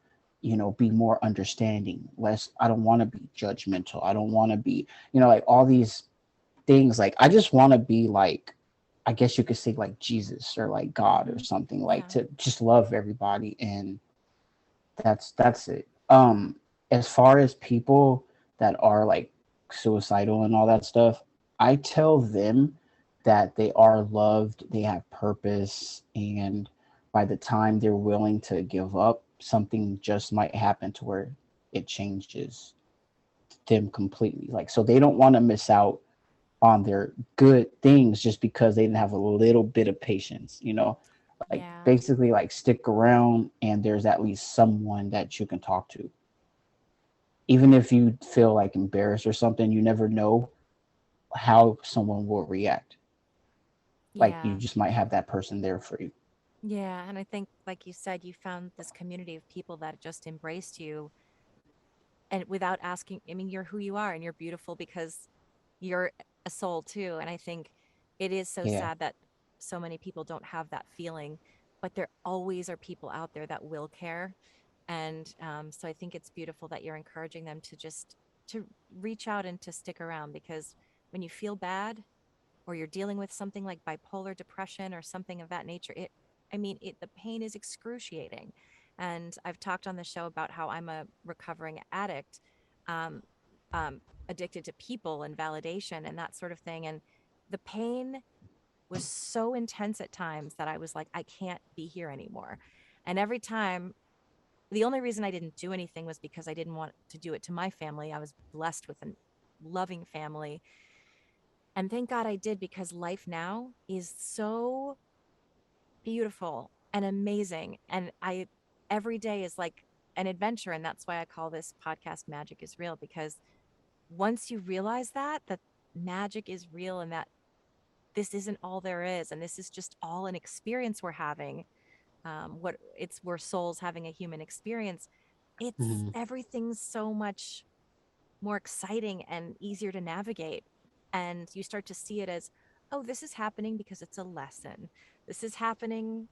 be more understanding. Less. I don't want to be judgmental. I don't want to be, like all these things. Like I just want to be like, I guess you could say like Jesus or like God or Hmm. something. Like Yeah. to just love everybody, and that's it. As far as people that are like suicidal and all that stuff, I tell them that they are loved, they have purpose, and by the time they're willing to give up, something just might happen to where it changes them completely. Like so they don't want to miss out on their good things just because they didn't have a little bit of patience, like Yeah. basically like stick around and there's at least someone that you can talk to. Even if you feel like embarrassed or something, you never know how someone will react. Like you Yeah. just might have that person there for you. Yeah. And I think, like you said, you found this community of people that just embraced you and without asking. I mean, you're who you are and you're beautiful because you're a soul too. And I think it is so Yeah. sad that so many people don't have that feeling, but there always are people out there that will care. And so I think it's beautiful that you're encouraging them to reach out and to stick around because when you feel bad or you're dealing with something like bipolar depression or something of that nature, the pain is excruciating. And I've talked on the show about how I'm a recovering addict, um, um, addicted to people and validation and that sort of thing. And the pain was so intense at times that I was like, I can't be here anymore. And every time, the only reason I didn't do anything was because I didn't want to do it to my family. I was blessed with a loving family. And thank God I did because life now is so beautiful and amazing. And every day is like an adventure. And that's why I call this podcast Magic is Real, because once you realize that magic is real and that this isn't all there is, and this is just all an experience we're having, we're souls having a human experience. It's Mhm. everything's so much more exciting and easier to navigate. And you start to see it as, oh, this is happening because it's a lesson. This is happening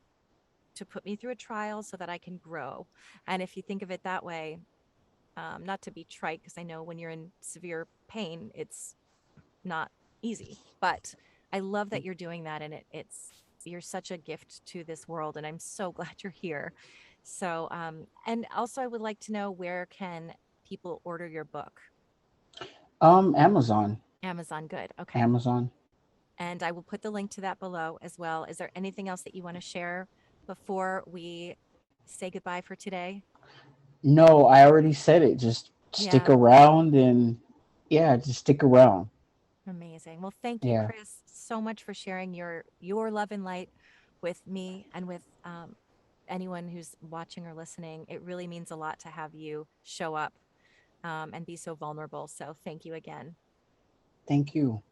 to put me through a trial so that I can grow. And if you think of it that way, not to be trite, because I know when you're in severe pain, it's not easy. But I love that you're doing that, and you're such a gift to this world, and I'm so glad you're here. So, and also, I would like to know, where can people order your book? Amazon. Amazon, good. Okay. Amazon. And I will put the link to that below as well. Is there anything else that you want to share before we say goodbye for today? No, I already said it. Just stick Yeah. around and yeah, just stick around. Amazing. Well, thank you, Yeah. Chris, so much for sharing your love and light with me and with anyone who's watching or listening, it really means a lot to have you show up and be so vulnerable. So thank you again. Thank you.